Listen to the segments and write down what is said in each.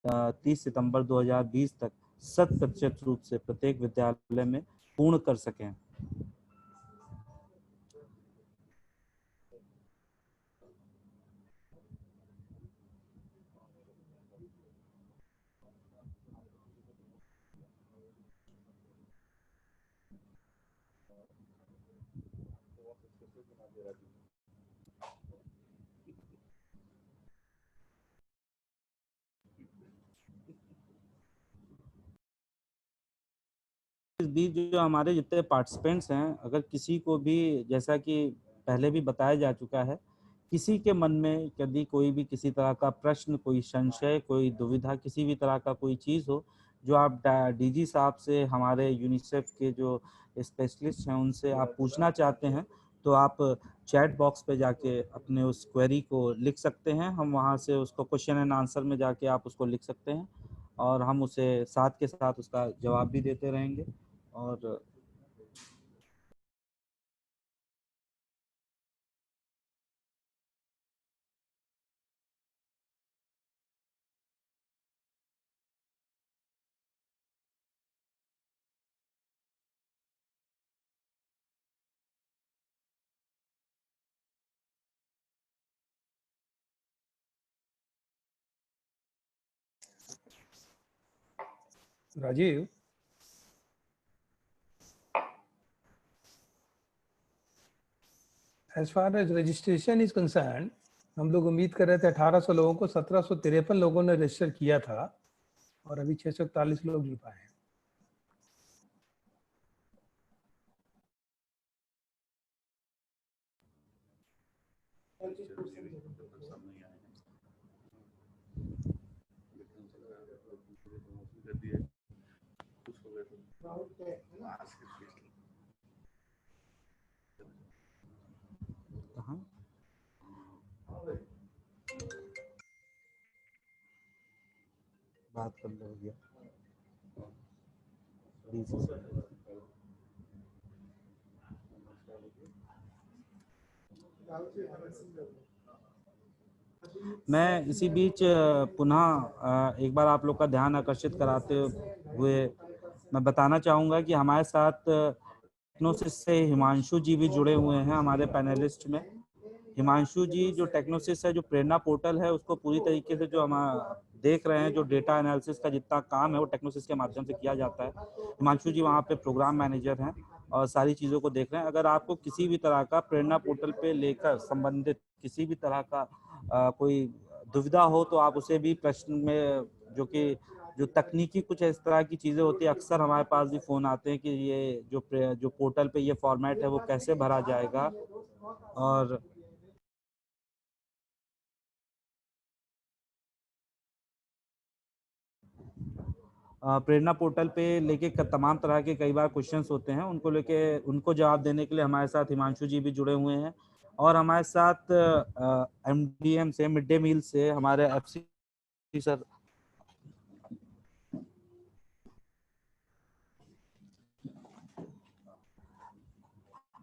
30 सितंबर 2020 तक 100% रूप से प्रत्येक विद्यालय में पूर्ण कर सकें। इस बीच जो हमारे जितने पार्टिसिपेंट्स हैं, अगर किसी को भी, जैसा कि पहले भी बताया जा चुका है, किसी के मन में यदि कोई भी किसी तरह का प्रश्न, कोई संशय, कोई दुविधा, किसी भी तरह का कोई चीज़ हो, जो आप डीजी साहब से, हमारे यूनिसेफ के जो स्पेशलिस्ट हैं, उनसे आप पूछना चाहते हैं, तो आप चैट बॉक्स पे जाके अपने उस क्वेरी को लिख सकते हैं। हम वहाँ से उसको क्वेश्चन एंड आंसर में जाके आप उसको लिख सकते हैं और हम उसे साथ के साथ उसका जवाब भी देते रहेंगे। और Rajiv, as far as registration is concerned, हम लोग उम्मीद कर रहे थे 1800 लोगों को, 1753 लोगों ने रजिस्टर किया था और अभी 641 लोग जुड़ पाए हैं। बात कर लो भैया। मैं इसी बीच पुनः एक बार आप लोग का ध्यान आकर्षित कराते हुए मैं बताना चाहूँगा कि हमारे साथ टेक्नोसिस से हिमांशु जी भी जुड़े हुए हैं हमारे पैनलिस्ट में। हिमांशु जी जो टेक्नोसिस है, जो प्रेरणा पोर्टल है, उसको पूरी तरीके से जो हम देख रहे हैं, जो डेटा एनालिसिस का जितना काम है वो टेक्नोसिस के माध्यम से किया जाता है। हिमांशु जी वहाँ पे प्रोग्राम मैनेजर हैं और सारी चीज़ों को देख रहे हैं। अगर आपको किसी भी तरह का प्रेरणा पोर्टल पे लेकर संबंधित किसी भी तरह का कोई दुविधा हो, तो आप उसे भी प्रश्न में, जो तकनीकी कुछ इस तरह की चीज़ें होती है, अक्सर हमारे पास भी फ़ोन आते हैं कि ये जो पोर्टल पे ये फॉर्मेट है वो कैसे भरा जाएगा। और प्रेरणा पोर्टल पे लेके तमाम तरह के कई बार क्वेश्चंस होते हैं, उनको जवाब देने के लिए हमारे साथ हिमांशु जी भी जुड़े हुए हैं। और हमारे साथ एमडीएम से, मिड डे मील से हमारे एफसी सर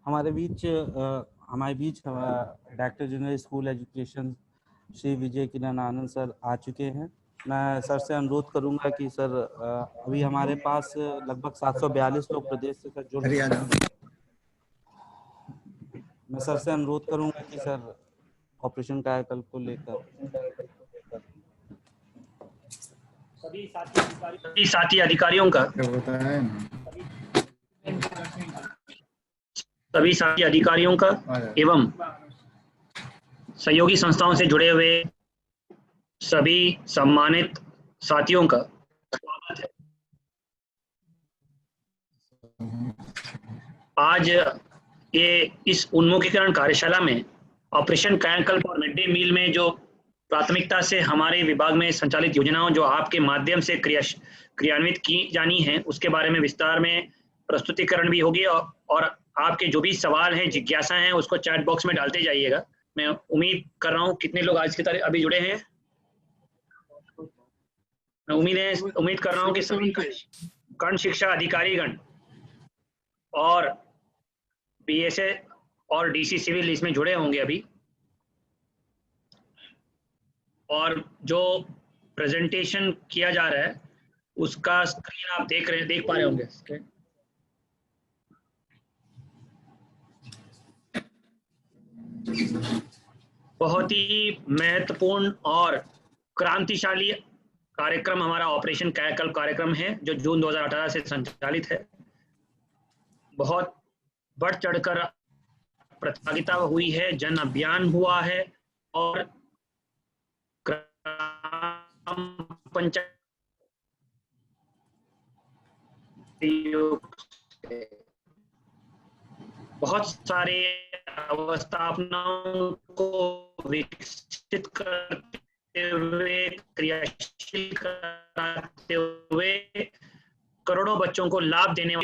हमारे बीच director general school education Shri Vijay Kiran Anand sir आ चुके हैं। मैं सर से अनुरोध करूंगा कि सर अभी हमारे पास लगभग 742 लोग प्रदेश से सर जुड़ रहे हैं। मैं सर से अनुरोध करूंगा कि सर ऑपरेशन कायाकल्प को लेकर सभी साथी अधिकारियों का एवं सहयोगी संस्थाओं से जुड़े हुए सभी सम्मानित साथियों का स्वागत है। आज ये इस उन्मुखीकरण कार्यशाला में ऑपरेशन कायाकल्प और मिड डे मील में जो प्राथमिकता से हमारे विभाग में संचालित योजनाओं जो आपके माध्यम से क्रियान्वित की जानी है, उसके बारे में विस्तार में प्रस्तुतिकरण भी होगी और आपके जो भी सवाल हैं, जिज्ञासा हैं, उसको चैट बॉक्स में डालते जाइएगा। मैं उम्मीद कर रहा हूँ कितने लोग आज की तारीख अभी जुड़े हैं। मैं उम्मीद कर रहा हूँ कि सभी कर्ण शिक्षा अधिकारीगण और बीएसए और डीसी सिविल इसमें जुड़े होंगे अभी। और जो प्रेजेंटेशन किया जा रहा है उसका स्क्रीन आप देख पा रहे होंगे। बहुत ही महत्वपूर्ण और क्रांतिशाली कार्यक्रम हमारा ऑपरेशन कायाकल्प कार्यक्रम है जो जून 2018 से संचालित है। बहुत बढ़ चढ़कर प्रतियोगिता हुई है, जन अभियान हुआ है और ग्राम पंचायत बहुत सारे अवस्थापनाओं को विकसित करते हुए, क्रियाशील कराते हुए करोड़ों बच्चों को लाभ देने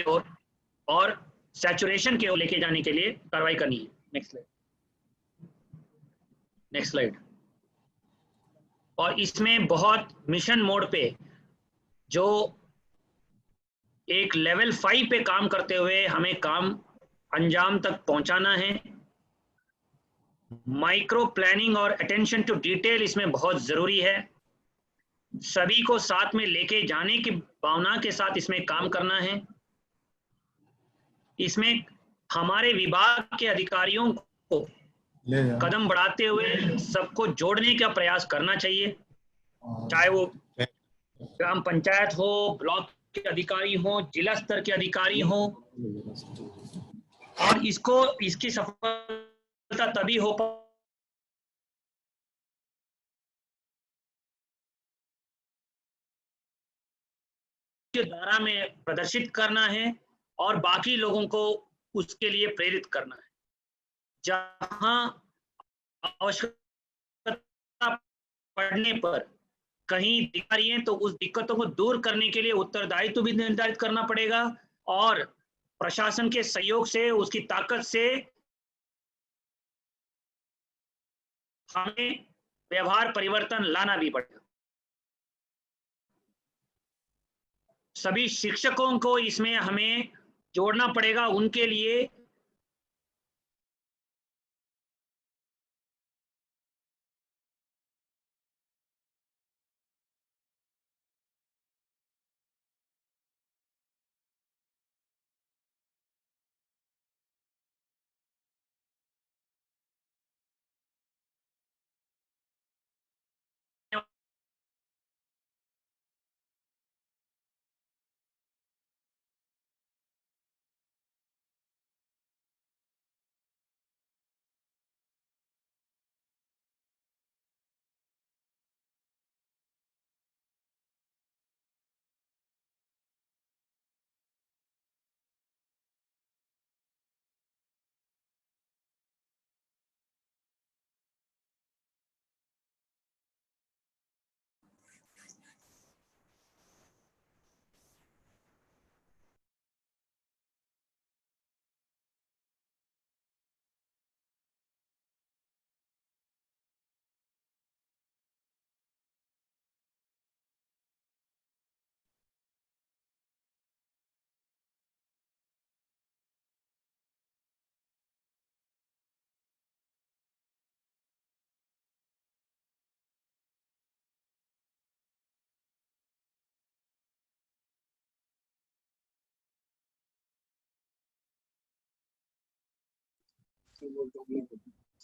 और सैचुरेशन की ओर लेके जाने के लिए कार्रवाई करनी है। Next slide. और इसमें बहुत मिशन मोड पे जो एक लेवल 5 पे काम करते हुए हमें काम अंजाम तक पहुंचाना है। माइक्रो प्लानिंग और अटेंशन टू डिटेल इसमें बहुत जरूरी है। सभी को साथ में लेके जाने की भावना के साथ इसमें काम करना है। इसमें हमारे विभाग के अधिकारियों को कदम बढ़ाते हुए सबको जोड़ने का प्रयास करना चाहिए, चाहे वो ग्राम पंचायत हो, ब्लॉक के अधिकारी हो, जिला स्तर के अधिकारी हो। और इसकी सफलता तभी हो के धारा में प्रदर्शित करना है और बाकी लोगों को उसके लिए प्रेरित करना है। जहां आवश्यकता पड़ने पर कहीं दिक्कतें हैं तो उस दिक्कतों को दूर करने के लिए उत्तरदायित्व भी निर्धारित करना पड़ेगा और प्रशासन के सहयोग से, उसकी ताकत से हमें व्यवहार परिवर्तन लाना भी पड़ेगा। सभी शिक्षकों को इसमें हमें जोड़ना पड़ेगा। उनके लिए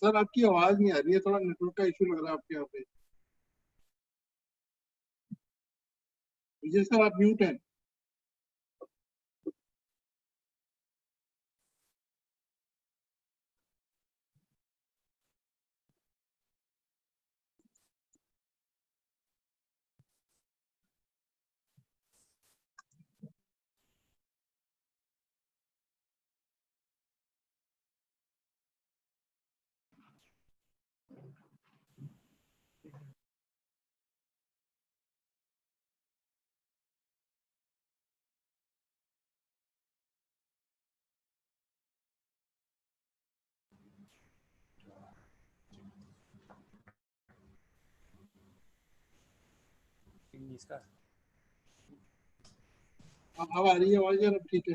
सर आपकी आवाज नहीं आ रही है, थोड़ा नेटवर्क का इशू लग रहा है आपके यहाँ पे। विजय सर आप म्यूट हैं। अब आ रही है आवाज यार, अब ठीक है।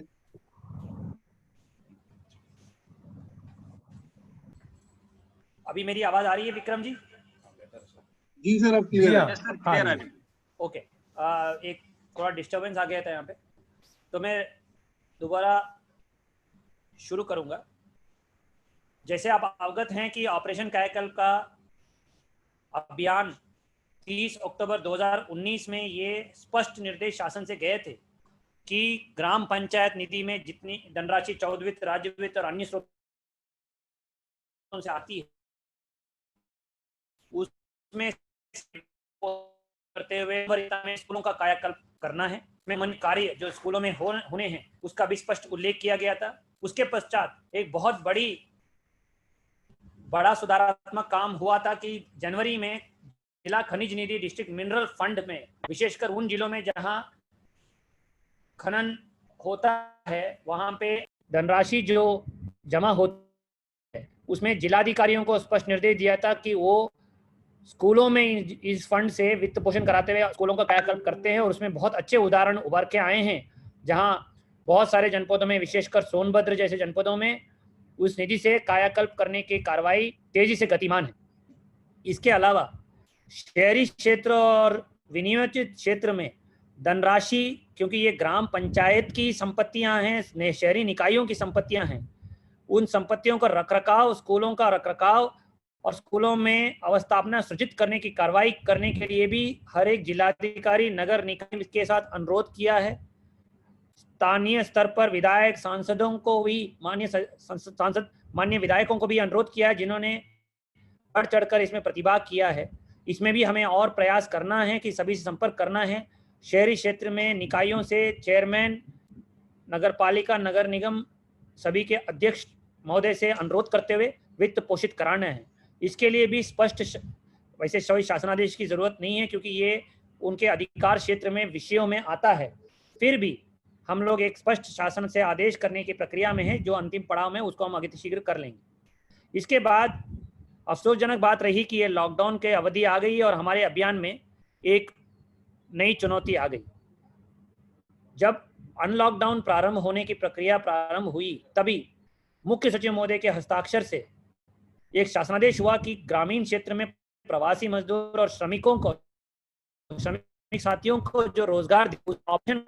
अभी मेरी आवाज आ रही है विक्रम जी? जी सर अब क्लियर है। क्लियर है। ओके, एक थोड़ा डिस्टरबेंस आ गया था यहाँ पे, तो मैं दोबारा शुरू करूंगा। जैसे आप अवगत हैं कि ऑपरेशन कायाकल्प का अभियान 30 अक्टूबर 2019 में ये स्पष्ट निर्देश शासन से गए थे कि ग्राम पंचायत निधि में जितनी धनराशि चौद्ध वित्त, राज्य वित्त और अन्य स्रोतों से आती है उसमें करते हुए स्कूलों का कायाकल्प करना है। में कार्य जो स्कूलों में होने हैं उसका भी स्पष्ट उल्लेख किया गया था। उसके पश्चात एक बहुत बड़ा सुधारात्मक काम हुआ था कि जनवरी में जिला खनिज निधि डिस्ट्रिक्ट मिनरल फंड में, विशेषकर उन जिलों में जहां खनन होता है वहां पे धनराशि जो जमा होती है उसमें जिलाधिकारियों को स्पष्ट निर्देश दिया था कि वो स्कूलों में इस फंड से वित्त पोषण कराते हुए स्कूलों का कायाकल्प करते हैं। और उसमें बहुत अच्छे उदाहरण उभर के आए हैं, जहां बहुत सारे जनपदों में, विशेषकर सोनभद्र जैसे जनपदों में उस निधि से कायाकल्प करने की कार्रवाई तेजी से गतिमान है। इसके अलावा शहरी क्षेत्र और विनियोजित क्षेत्र में धनराशि, क्योंकि ये ग्राम पंचायत की संपत्तियां हैं, शहरी निकायों की संपत्तियां हैं, उन संपत्तियों का रखरखाव, स्कूलों का रखरखाव और स्कूलों में अवस्थापना सृजित करने की कार्रवाई करने के लिए भी हर एक जिलाधिकारी नगर निकाय के साथ अनुरोध किया है। स्थानीय स्तर पर विधायक सांसदों को भी, माननीय विधायकों को भी अनुरोध किया है जिन्होंने बढ़ चढ़कर इसमें प्रतिभाग किया है। इसमें भी हमें और प्रयास करना है कि सभी से संपर्क करना है। शहरी क्षेत्र में निकायों से चेयरमैन, नगर पालिका, नगर निगम सभी के अध्यक्ष महोदय से अनुरोध करते हुए वित्त पोषित कराना है। इसके लिए भी स्पष्ट, वैसे सभी शासनादेश की जरूरत नहीं है क्योंकि ये उनके अधिकार क्षेत्र में विषयों में आता है, फिर भी हम लोग एक स्पष्ट शासन से आदेश करने की प्रक्रिया में है, जो अंतिम पड़ाव में उसको हम अतिशीघ्र कर लेंगे। इसके बाद अफसोसजनक बात रही कि ये लॉकडाउन के अवधि आ गई और हमारे अभियान में एक नई चुनौती आ गई। जब अनलॉकडाउन प्रारंभ होने की प्रक्रिया प्रारंभ हुई तभी मुख्य सचिव महोदय के हस्ताक्षर से एक शासनादेश हुआ कि ग्रामीण क्षेत्र में प्रवासी मजदूर और श्रमिक साथियों को जो रोजगार, ऑप्शन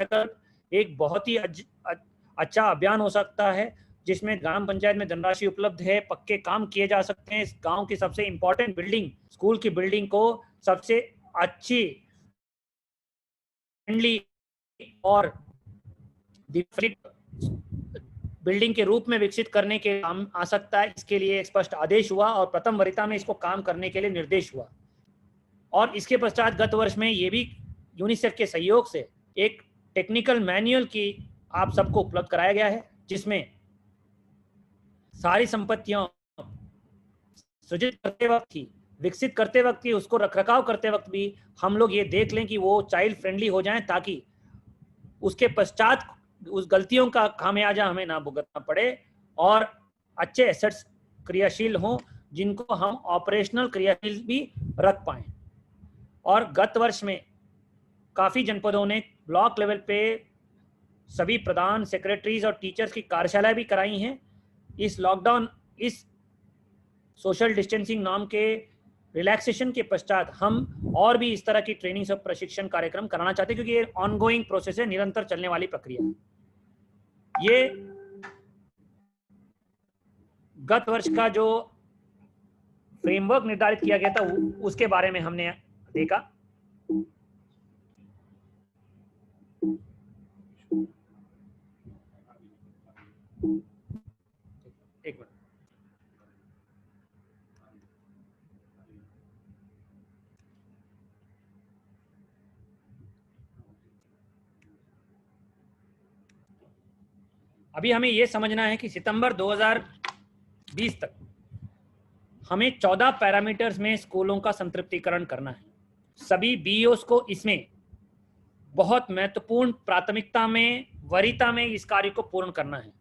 एक बहुत ही अच्छा अभियान हो सकता है जिसमें ग्राम पंचायत में धनराशि उपलब्ध है, पक्के काम किए जा सकते हैं। गांव की सबसे इंपॉर्टेंट बिल्डिंग, स्कूल की बिल्डिंग को सबसे अच्छी, फ्रेंडली और बिल्डिंग के रूप में विकसित करने के काम आ सकता है। इसके लिए स्पष्ट आदेश हुआ और प्रथम वरीयता में इसको काम करने के लिए निर्देश हुआ। और इसके पश्चात गत वर्ष में ये भी यूनिसेफ के सहयोग से एक टेक्निकल मैनुअल की आप सबको उपलब्ध कराया गया है, जिसमें सारी संपत्तियों सृजित करते वक्त ही, विकसित करते वक्त ही, उसको रखरखाव करते वक्त भी हम लोग ये देख लें कि वो चाइल्ड फ्रेंडली हो जाएं, ताकि उसके पश्चात उस गलतियों का खामियाजा हमें ना भुगतना पड़े और अच्छे एसेट्स क्रियाशील हों जिनको हम ऑपरेशनल क्रियाशील भी रख पाएं। और गत वर्ष में काफ़ी जनपदों ने ब्लॉक लेवल पे सभी प्रधान, सेक्रेटरीज और टीचर्स की कार्यशालाएं भी कराई हैं। इस लॉकडाउन, इस सोशल डिस्टेंसिंग नॉर्म के रिलैक्सेशन के पश्चात हम और भी इस तरह की ट्रेनिंग और प्रशिक्षण कार्यक्रम कराना चाहते हैं, क्योंकि ये ऑनगोइंग प्रोसेस है, निरंतर चलने वाली प्रक्रिया है। ये गत वर्ष का जो फ्रेमवर्क निर्धारित किया गया था उसके बारे में हमने देखा। एक मिनट, अभी हमें यह समझना है कि सितंबर 2020 तक हमें 14 पैरामीटर्स में स्कूलों का संतृप्तिकरण करना है। सभी बीईओस को इसमें बहुत महत्वपूर्ण प्राथमिकता में, वरीयता में इस कार्य को पूर्ण करना है।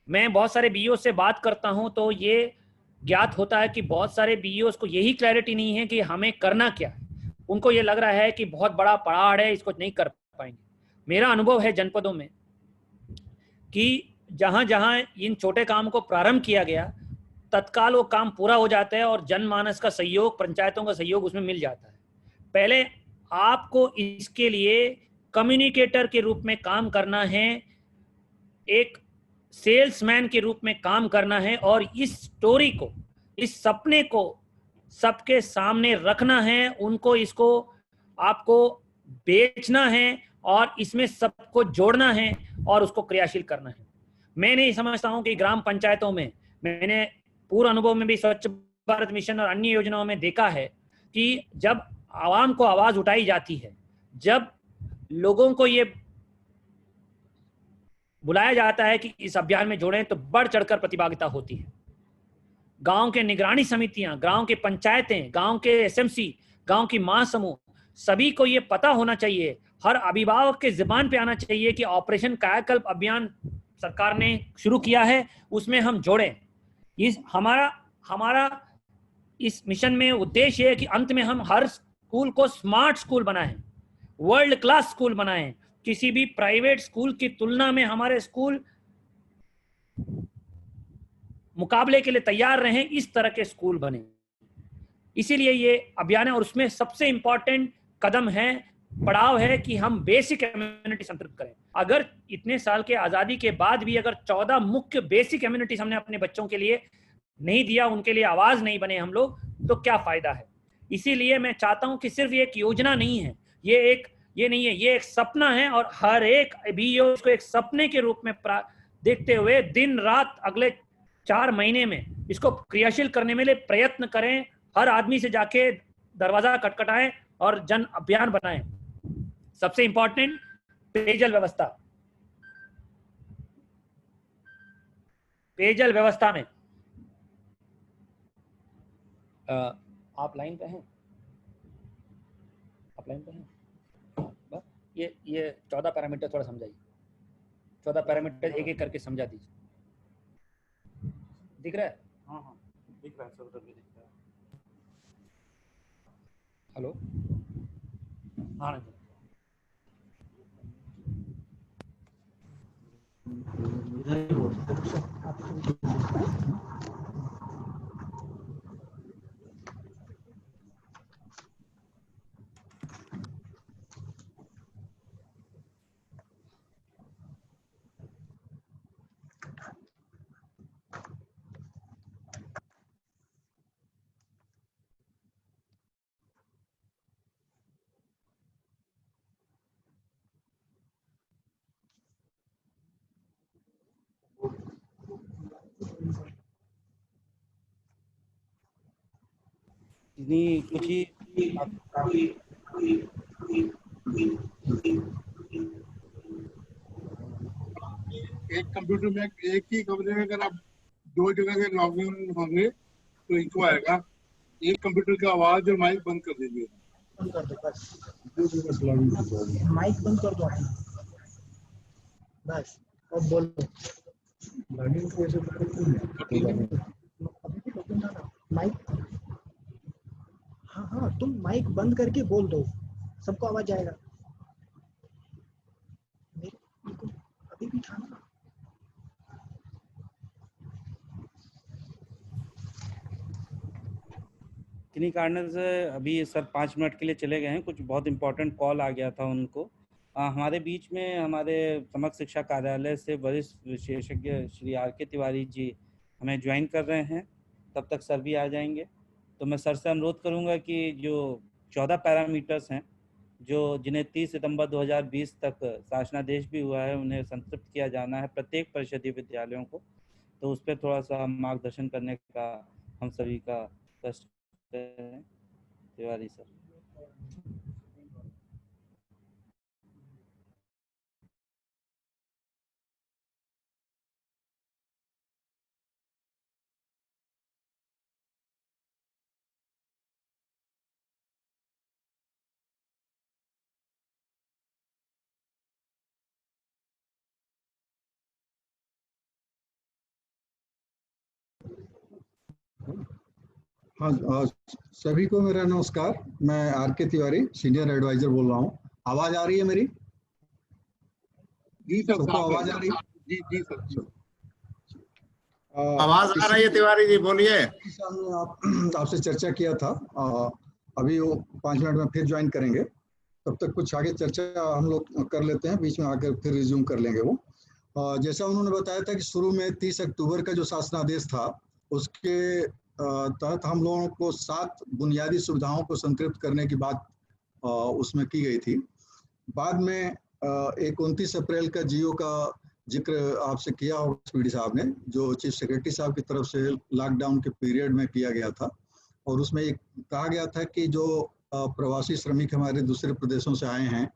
मैं बहुत सारे बीईओ से बात करता हूं तो ये ज्ञात होता है कि बहुत सारे बीईओस को यही क्लैरिटी नहीं है कि हमें करना क्या है। उनको ये लग रहा है कि बहुत बड़ा पहाड़ है, इसको नहीं कर पाएंगे। मेरा अनुभव है जनपदों में कि जहां जहां इन छोटे काम को प्रारंभ किया गया, तत्काल वो काम पूरा हो जाता है और जनमानस का सहयोग, पंचायतों का सहयोग उसमें मिल जाता है। पहले आपको इसके लिए कम्युनिकेटर के रूप में काम करना है, एक सेल्समैन के रूप में काम करना है और इस स्टोरी को, इस सपने को सबके सामने रखना है, उनको इसको आपको बेचना है और इसमें सबको जोड़ना है और उसको क्रियाशील करना है। मैं नहीं समझता हूं कि ग्राम पंचायतों में, मैंने पूर्व अनुभव में भी स्वच्छ भारत मिशन और अन्य योजनाओं में देखा है कि जब आवाम को आवाज उठाई जाती है, जब लोगों को ये बुलाया जाता है कि इस अभियान में जोड़ें, तो बढ़ चढ़कर प्रतिभागिता होती है। गांव के निगरानी समितियां, गांव के पंचायतें, गांव के एसएमसी, गांव की महासमूह, सभी को ये पता होना चाहिए, हर अभिभावक के जुबान पे आना चाहिए कि ऑपरेशन कायाकल्प अभियान सरकार ने शुरू किया है, उसमें हम जोड़ें। इस हमारा इस मिशन में उद्देश्य है कि अंत में हम हर स्कूल को स्मार्ट स्कूल बनाएं, वर्ल्ड क्लास स्कूल बनाएं। किसी भी प्राइवेट स्कूल की तुलना में हमारे स्कूल मुकाबले के लिए तैयार रहें, इस तरह के स्कूल बने। इसीलिए ये अभियान है और उसमें सबसे इंपॉर्टेंट कदम है, पड़ाव है कि हम बेसिक कम्युनिटी संतृप्त करें। अगर इतने साल के आजादी के बाद भी अगर 14 मुख्य बेसिक कम्युनिटीज हमने अपने बच्चों के लिए नहीं दिया, उनके लिए आवाज नहीं बने हम लोग, तो क्या फायदा है। इसीलिए मैं चाहता हूं कि सिर्फ ये एक योजना नहीं है, ये नहीं है, ये एक सपना है और हर एक भी उसको एक सपने के रूप में देखते हुए दिन रात अगले 4 महीने में इसको क्रियाशील करने में लिए प्रयत्न करें। हर आदमी से जाके दरवाजा खटखटाएं और जन अभियान बनाएं। सबसे इंपॉर्टेंट पेयजल व्यवस्था। पेयजल व्यवस्था में आप लाइन पे हैं, आप लाइन पे हैं। ये 14 पैरामीटर थोड़ा समझाइए, 14 पैरामीटर एक एक करके समझा दीजिए। दिख रहा है? हाँ हाँ दिख रहा है, सब दिख रहा है। हेलो, हाँ कुछ ही एक कंप्यूटर में एक ही कमरे में अगर आप 2 जगह से लॉगिन होंगे तो इको आएगा। एक कंप्यूटर की आवाज और माइक बंद कर दीजिए। बंद कर दो बस, माइक बंद कर दो बस, अब बोलो। माइक, हाँ तुम माइक बंद करके बोल दो, सबको आवाज आएगा। अभी भी था ना। किन्हीं कारण से अभी सर 5 मिनट के लिए चले गए हैं, कुछ बहुत इंपॉर्टेंट कॉल आ गया था उनको। हमारे बीच में हमारे समग्र शिक्षा कार्यालय से वरिष्ठ विशेषज्ञ श्री आर.के. तिवारी जी हमें ज्वाइन कर रहे हैं, तब तक सर भी आ जाएंगे। तो मैं सर से अनुरोध करूंगा कि जो 14 पैरामीटर्स हैं जिन्हें 30 सितंबर 2020 तक शासनादेश भी हुआ है, उन्हें संतृप्त किया जाना है प्रत्येक परिषदीय विद्यालयों को, तो उस पर थोड़ा सा मार्गदर्शन करने का हम सभी का कष्ट है। तिवारी सर। हाँ, सभी को मेरा नमस्कार। मैं आर.के. तिवारी, सीनियर एडवाइजर बोल रहा हूँ। आवाज आ रही है मेरी? जी सर, सबको आवाज आ रही है? जी सर। आवाज आ रही है तिवारी जी, बोलिए। आपसे चर्चा किया था, अभी वो 5 मिनट में फिर ज्वाइन करेंगे। तब तक कुछ आगे चर्चा हम लोग कर लेते हैं, बीच में आकर फिर रिज्यूम कर लेंगे वो। जैसा उन्होंने बताया था कि शुरू में 30 अक्टूबर का जो शासनादेश था उसके तहत हम लोगों को 7 बुनियादी सुविधाओं को संतृप्त करने की बात उसमें की गई थी। बाद में 29 अप्रैल का जियो का जिक्र आपसे किया होगा स्पीडी साहब ने, जो चीफ सेक्रेटरी साहब की तरफ से लॉकडाउन के पीरियड में किया गया था, और उसमें एक कहा गया था कि जो प्रवासी श्रमिक हमारे दूसरे प्रदेशों से आए हैं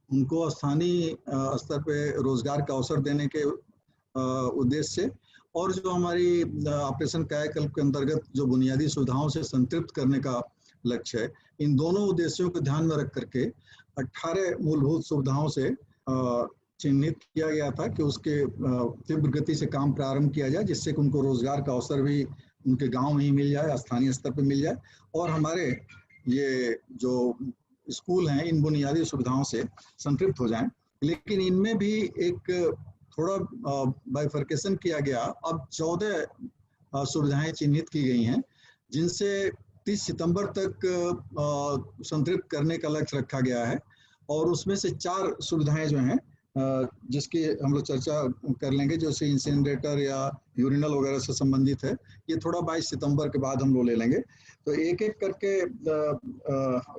उनको स्थानीय स्तर पे रोजगार का अवसर देने के उद्देश्य से, और जो हमारी ऑपरेशन कायाकल्प के अंतर्गत जो बुनियादी सुविधाओं से संतृप्त करने का लक्ष्य है, इन दोनों उद्देश्यों को ध्यान में रख करके 18 मूलभूत सुविधाओं से चिन्हित किया गया था कि उसके तीव्र गति से काम प्रारंभ किया जाए, जिससे कि उनको रोजगार का अवसर भी उनके गांव में ही मिल जाए, स्थानीय स्तर पर मिल जाए, और हमारे ये जो स्कूल हैं इन बुनियादी सुविधाओं से संतृप्त हो जाएं। लेकिन इनमें भी एक थोड़ा बाइफर्केशन किया गया। अब 14 सुविधाएं चिन्हित की गई हैं जिनसे 30 सितंबर तक संतृप्त करने का लक्ष्य रखा गया है, और उसमें से 4 सुविधाएं जो हैं जिसकी हम लोग चर्चा कर लेंगे, जैसे इंसिनरेटर या यूरिनल वगैरह से संबंधित है, ये थोड़ा 22 सितंबर के बाद हम लोग ले लेंगे। तो एक एक करके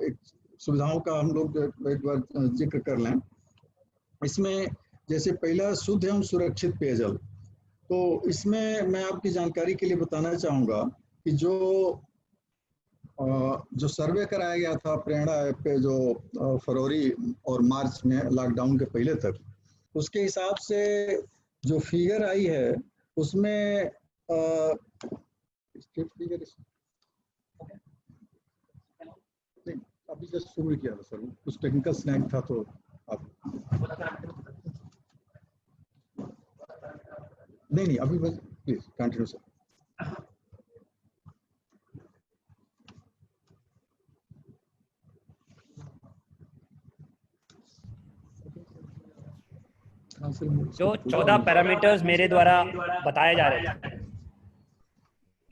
एक सुविधाओं का हम लोग एक बार जिक्र कर लें। इसमें जैसे पहला शुद्ध एवं सुरक्षित पेयजल, तो इसमें मैं आपकी जानकारी के लिए बताना चाहूँगा कि जो सर्वे कराया गया था प्रेरणा ऐप पे, जो फरवरी और मार्च में लॉकडाउन के पहले तक, उसके हिसाब से जो फिगर आई है उसमें अभी जस्ट शुरू किया था सर, कुछ टेक्निकल स्नैक था तो आप नहीं अभी बस प्लीज कंटिन्यू सर। जो 14 पैरामीटर्स मेरे द्वारा बताए जा रहे हैं,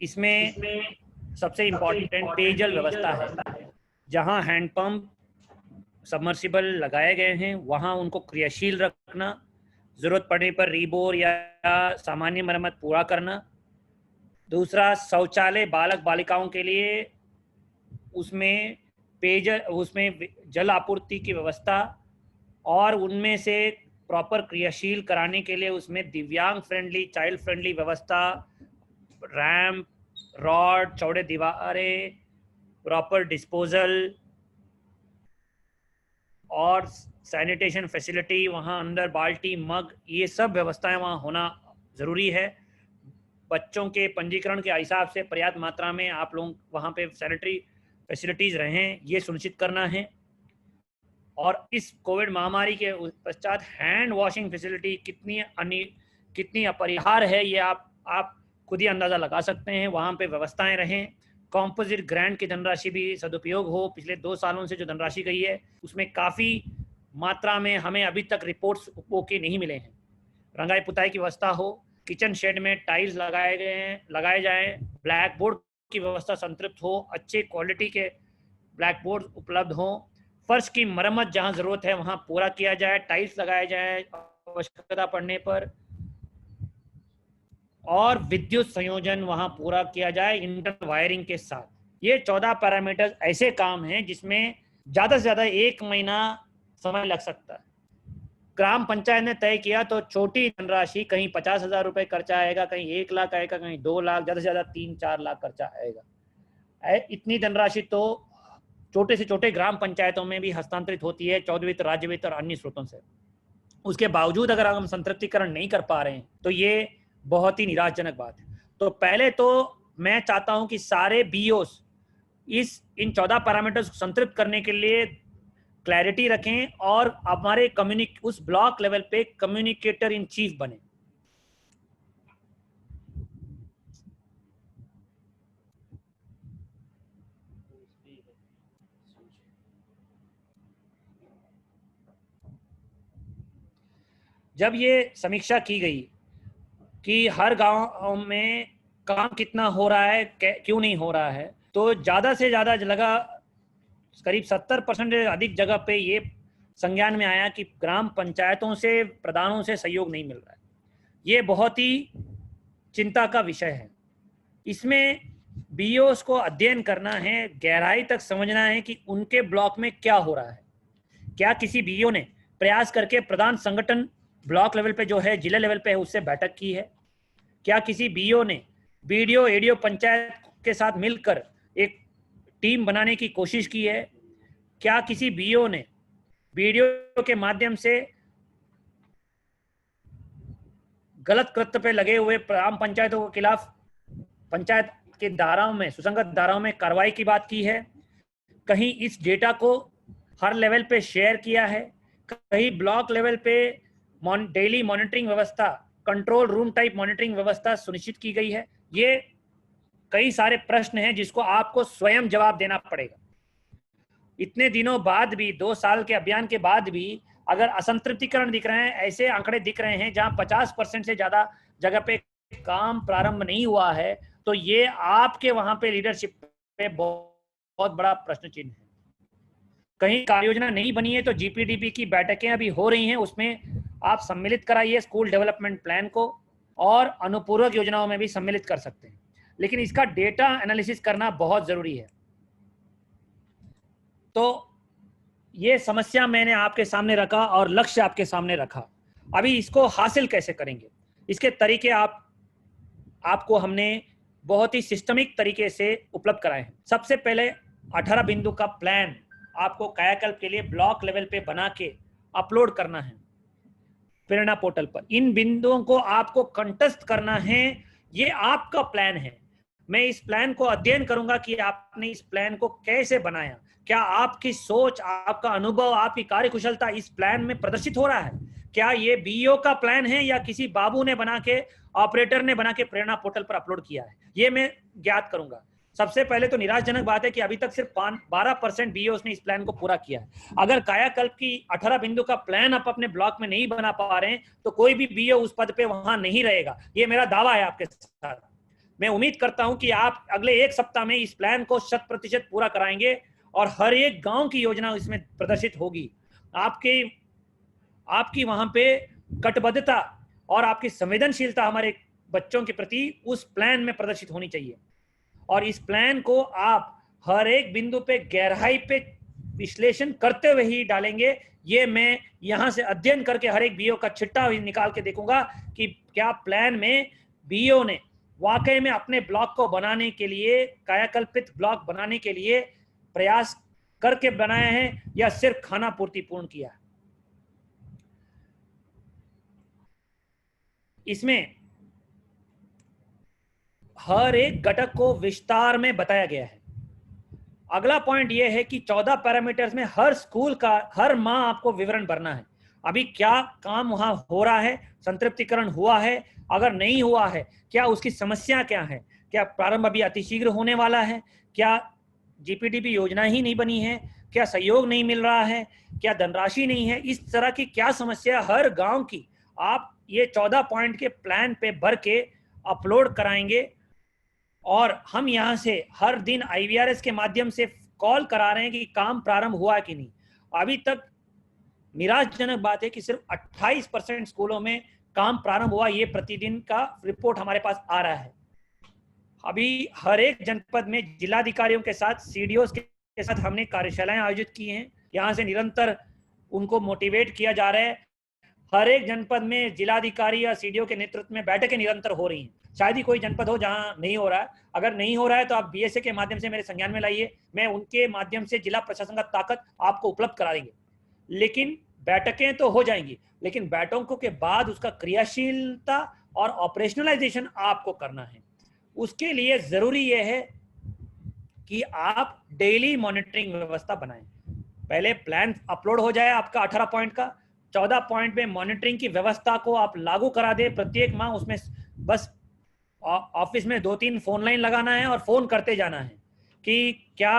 इसमें सबसे इम्पोर्टेंट पेयजल व्यवस्था है। जहां हैंडपंप सबमर्सिबल लगाए गए हैं वहां उनको क्रियाशील रखना, ज़रूरत पड़ने पर रीबोर या सामान्य मरम्मत पूरा करना। दूसरा, शौचालय बालक बालिकाओं के लिए उसमें पेयजल, उसमें जल आपूर्ति की व्यवस्था, और उनमें से प्रॉपर क्रियाशील कराने के लिए उसमें दिव्यांग फ्रेंडली, चाइल्ड फ्रेंडली व्यवस्था, रैंप, रॉड, चौड़े दीवारें, प्रॉपर डिस्पोजल और सैनिटेशन फैसिलिटी, वहाँ अंदर बाल्टी, मग, ये सब व्यवस्थाएं वहाँ होना ज़रूरी है। बच्चों के पंजीकरण के हिसाब से पर्याप्त मात्रा में आप लोग वहाँ पे सैनिटरी फैसिलिटीज़ रहें, ये सुनिश्चित करना है। और इस कोविड महामारी के पश्चात हैंड वॉशिंग फैसिलिटी कितनी अपरिहार्य है, ये आप खुद ही अंदाज़ा लगा सकते हैं। वहाँ पे व्यवस्थाएं रहें। कॉम्पोजिट ग्रांट की धनराशि भी सदुपयोग हो। पिछले 2 सालों से जो धनराशि गई है उसमें काफ़ी मात्रा में हमें अभी तक रिपोर्ट्स ओके नहीं मिले हैं। रंगाई पुताई की व्यवस्था हो, किचन शेड में टाइल्स लगाए जाएँ, ब्लैक बोर्ड की व्यवस्था संतृप्त हो, अच्छे क्वालिटी के ब्लैक बोर्ड उपलब्ध हों, फर्श की मरम्मत जहां ज़रूरत है वहां पूरा किया जाए, टाइल्स लगाए जाए आवश्यकता पड़ने पर, और विद्युत संयोजन वहां पूरा किया जाए इंटर वायरिंग के साथ। ये 14 पैरामीटर्स ऐसे काम हैं जिसमें ज़्यादा से ज़्यादा 1 महीना समय लग सकता है। ग्राम पंचायत ने तय किया तो छोटी धनराशि, कहीं 50,000 रुपये खर्चा आएगा, कहीं 1 लाख आएगा, कहीं 2 लाख, ज़्यादा से ज़्यादा 3-4 लाख खर्चा आएगा। इतनी धनराशि तो छोटे से छोटे ग्राम पंचायतों में भी हस्तांतरित होती है, 14 वित्त, राज्य वित्त और अन्य स्रोतों से। उसके बावजूद अगर हम संतृप्तिकरण नहीं कर पा रहे हैं तो ये बहुत ही निराशजनक बात है। तो पहले तो मैं चाहता हूं कि सारे बीओस इन 14 पैरामीटर्स को संतृप्त करने के लिए क्लैरिटी रखें और हमारे उस ब्लॉक लेवल पे कम्युनिकेटर इन चीफ बने। जब ये समीक्षा की गई कि हर गांव में काम कितना हो रहा है, क्यों नहीं हो रहा है, तो ज़्यादा से ज़्यादा लगा करीब 70% से अधिक जगह पे ये संज्ञान में आया कि ग्राम पंचायतों से, प्रधानों से सहयोग नहीं मिल रहा है। ये बहुत ही चिंता का विषय है। इसमें बीओस को अध्ययन करना है, गहराई तक समझना है कि उनके ब्लॉक में क्या हो रहा है। क्या किसी बीओ ने प्रयास करके प्रधान संगठन ब्लॉक लेवल पे जो है, जिला लेवल पे है, उससे बैठक की है? क्या किसी बीओ ने बीडीओ एडीओ पंचायत के साथ मिलकर एक टीम बनाने की कोशिश की है? क्या किसी बीओ ने बीडीओ के माध्यम से गलत कृत्य पे लगे हुए ग्राम पंचायतों के खिलाफ पंचायत के धाराओं में, सुसंगत धाराओं में कार्रवाई की बात की है? कहीं इस डेटा को हर लेवल पे शेयर किया है? कहीं ब्लॉक लेवल पे डेली मॉनिटरिंग व्यवस्था, कंट्रोल रूम टाइप मॉनिटरिंग व्यवस्था सुनिश्चित की गई है? ये कई सारे प्रश्न हैं जिसको आपको स्वयं जवाब देना पड़ेगा। इतने दिनों बाद भी, 2 साल के अभियान के बाद भी अगर असंतृप्तिकरण दिख रहे हैं, ऐसे आंकड़े दिख रहे हैं जहां 50% से ज्यादा जगह पे काम प्रारंभ नहीं हुआ है, तो ये आपके वहां पे लीडरशिप पे बहुत बड़ा प्रश्न चिन्ह है। कहीं कार्य योजना नहीं बनी है तो जीपीडीपी की बैठकें अभी हो रही हैं, उसमें आप सम्मिलित कराइए स्कूल डेवलपमेंट प्लान को, और अनुपूरक योजनाओं में भी सम्मिलित कर सकते हैं, लेकिन इसका डेटा एनालिसिस करना बहुत जरूरी है। तो ये समस्या मैंने आपके सामने रखा और लक्ष्य आपके सामने रखा। अभी इसको हासिल कैसे करेंगे, इसके तरीके आपको हमने बहुत ही सिस्टमिक तरीके से उपलब्ध कराए हैं। सबसे पहले 18 बिंदु का प्लान आपको कायाकल्प के लिए ब्लॉक लेवल पे बना के अपलोड करना है प्रेरणा पोर्टल पर। इन बिंदुओं को आपको कंटेस्ट करना है, ये आपका प्लान है। मैं इस प्लान को अध्ययन करूंगा कि आपने इस प्लान को कैसे बनाया, क्या आपकी सोच, आपका अनुभव, आपकी कार्यकुशलता इस प्लान में प्रदर्शित हो रहा है? क्या ये बीईओ का प्लान है या किसी बाबू ने बना के, ऑपरेटर ने बना के प्रेरणा पोर्टल पर अपलोड किया है? ये मैं ज्ञात करूंगा। सबसे पहले तो निराशजनक बात है कि अभी तक सिर्फ 12% बीईओस ने इस प्लान को पूरा किया है। अगर कायाकल्प की 18 बिंदु का प्लान आप अपने ब्लॉक में नहीं बना पा रहे हैं तो कोई भी बीईओ उस पद पे वहां नहीं रहेगा। ये मेरा दावा है आपके साथ। मैं उम्मीद करता हूं कि आप अगले 1 सप्ताह में इस प्लान को 100% पूरा कराएंगे और हर एक गांव की योजना इसमें प्रदर्शित होगी। आपकी वहां पे कटिबद्धता और आपकी संवेदनशीलता हमारे बच्चों के प्रति उस प्लान में प्रदर्शित होनी चाहिए। और इस प्लान को आप हर एक बिंदु पे गहराई पे विश्लेषण करते हुए ही डालेंगे। ये मैं यहां से अध्ययन करके हर एक बीओ का छिट्टा निकाल के देखूंगा कि क्या प्लान में बीओ ने वाकई में अपने ब्लॉक को बनाने के लिए, कायाकल्पित ब्लॉक बनाने के लिए प्रयास करके बनाया है या सिर्फ खाना पूर्ति पूर्ण किया। इसमें हर एक घटक को विस्तार में बताया गया है। अगला पॉइंट यह है कि 14 पैरामीटर्स में हर स्कूल का हर माह आपको विवरण भरना है। अभी क्या काम वहां हो रहा है, संतृप्तिकरण हुआ है, अगर नहीं हुआ है क्या उसकी समस्या क्या है, क्या प्रारंभ अभी अतिशीघ्र होने वाला है, क्या जीपीडीपी योजना ही नहीं बनी है, क्या सहयोग नहीं मिल रहा है, क्या धनराशि नहीं है, इस तरह की क्या समस्या हर गांव की आप ये 14 पॉइंट के प्लान पे भर के अपलोड कराएंगे। और हम यहाँ से हर दिन IVRS के माध्यम से कॉल करा रहे हैं कि काम प्रारंभ हुआ कि नहीं। अभी तक निराशजनक बात है कि सिर्फ 28% स्कूलों में काम प्रारंभ हुआ। ये प्रतिदिन का रिपोर्ट हमारे पास आ रहा है। अभी हर एक जनपद में जिलाधिकारियों के साथ, CDOs के साथ हमने कार्यशालाएं आयोजित की हैं। यहाँ से निरंतर उनको मोटिवेट किया जा रहा है। हर एक जनपद में जिलाधिकारी या CDO के नेतृत्व में बैठकें निरंतर हो रही हैं। शायद ही कोई जनपद हो जहां नहीं हो रहा है। अगर नहीं हो रहा है तो आप BSA के माध्यम से मेरे संज्ञान में लाइए, मैं उनके माध्यम से जिला प्रशासन का ताकत आपको उपलब्ध करा देंगे। लेकिन बैठकें तो हो जाएंगी, लेकिन बैठकों के बाद उसका क्रियाशीलता और ऑपरेशनलाइजेशन आपको करना है। उसके लिए जरूरी यह है कि आप डेली मॉनिटरिंग व्यवस्था बनाएं। पहले प्लान अपलोड हो जाए आपका 18 पॉइंट का, 14 पॉइंट में मॉनिटरिंग की व्यवस्था को आप लागू करा दे। प्रत्येक माह उसमें बस ऑफिस में 2-3 फोन लाइन लगाना है और फोन करते जाना है कि क्या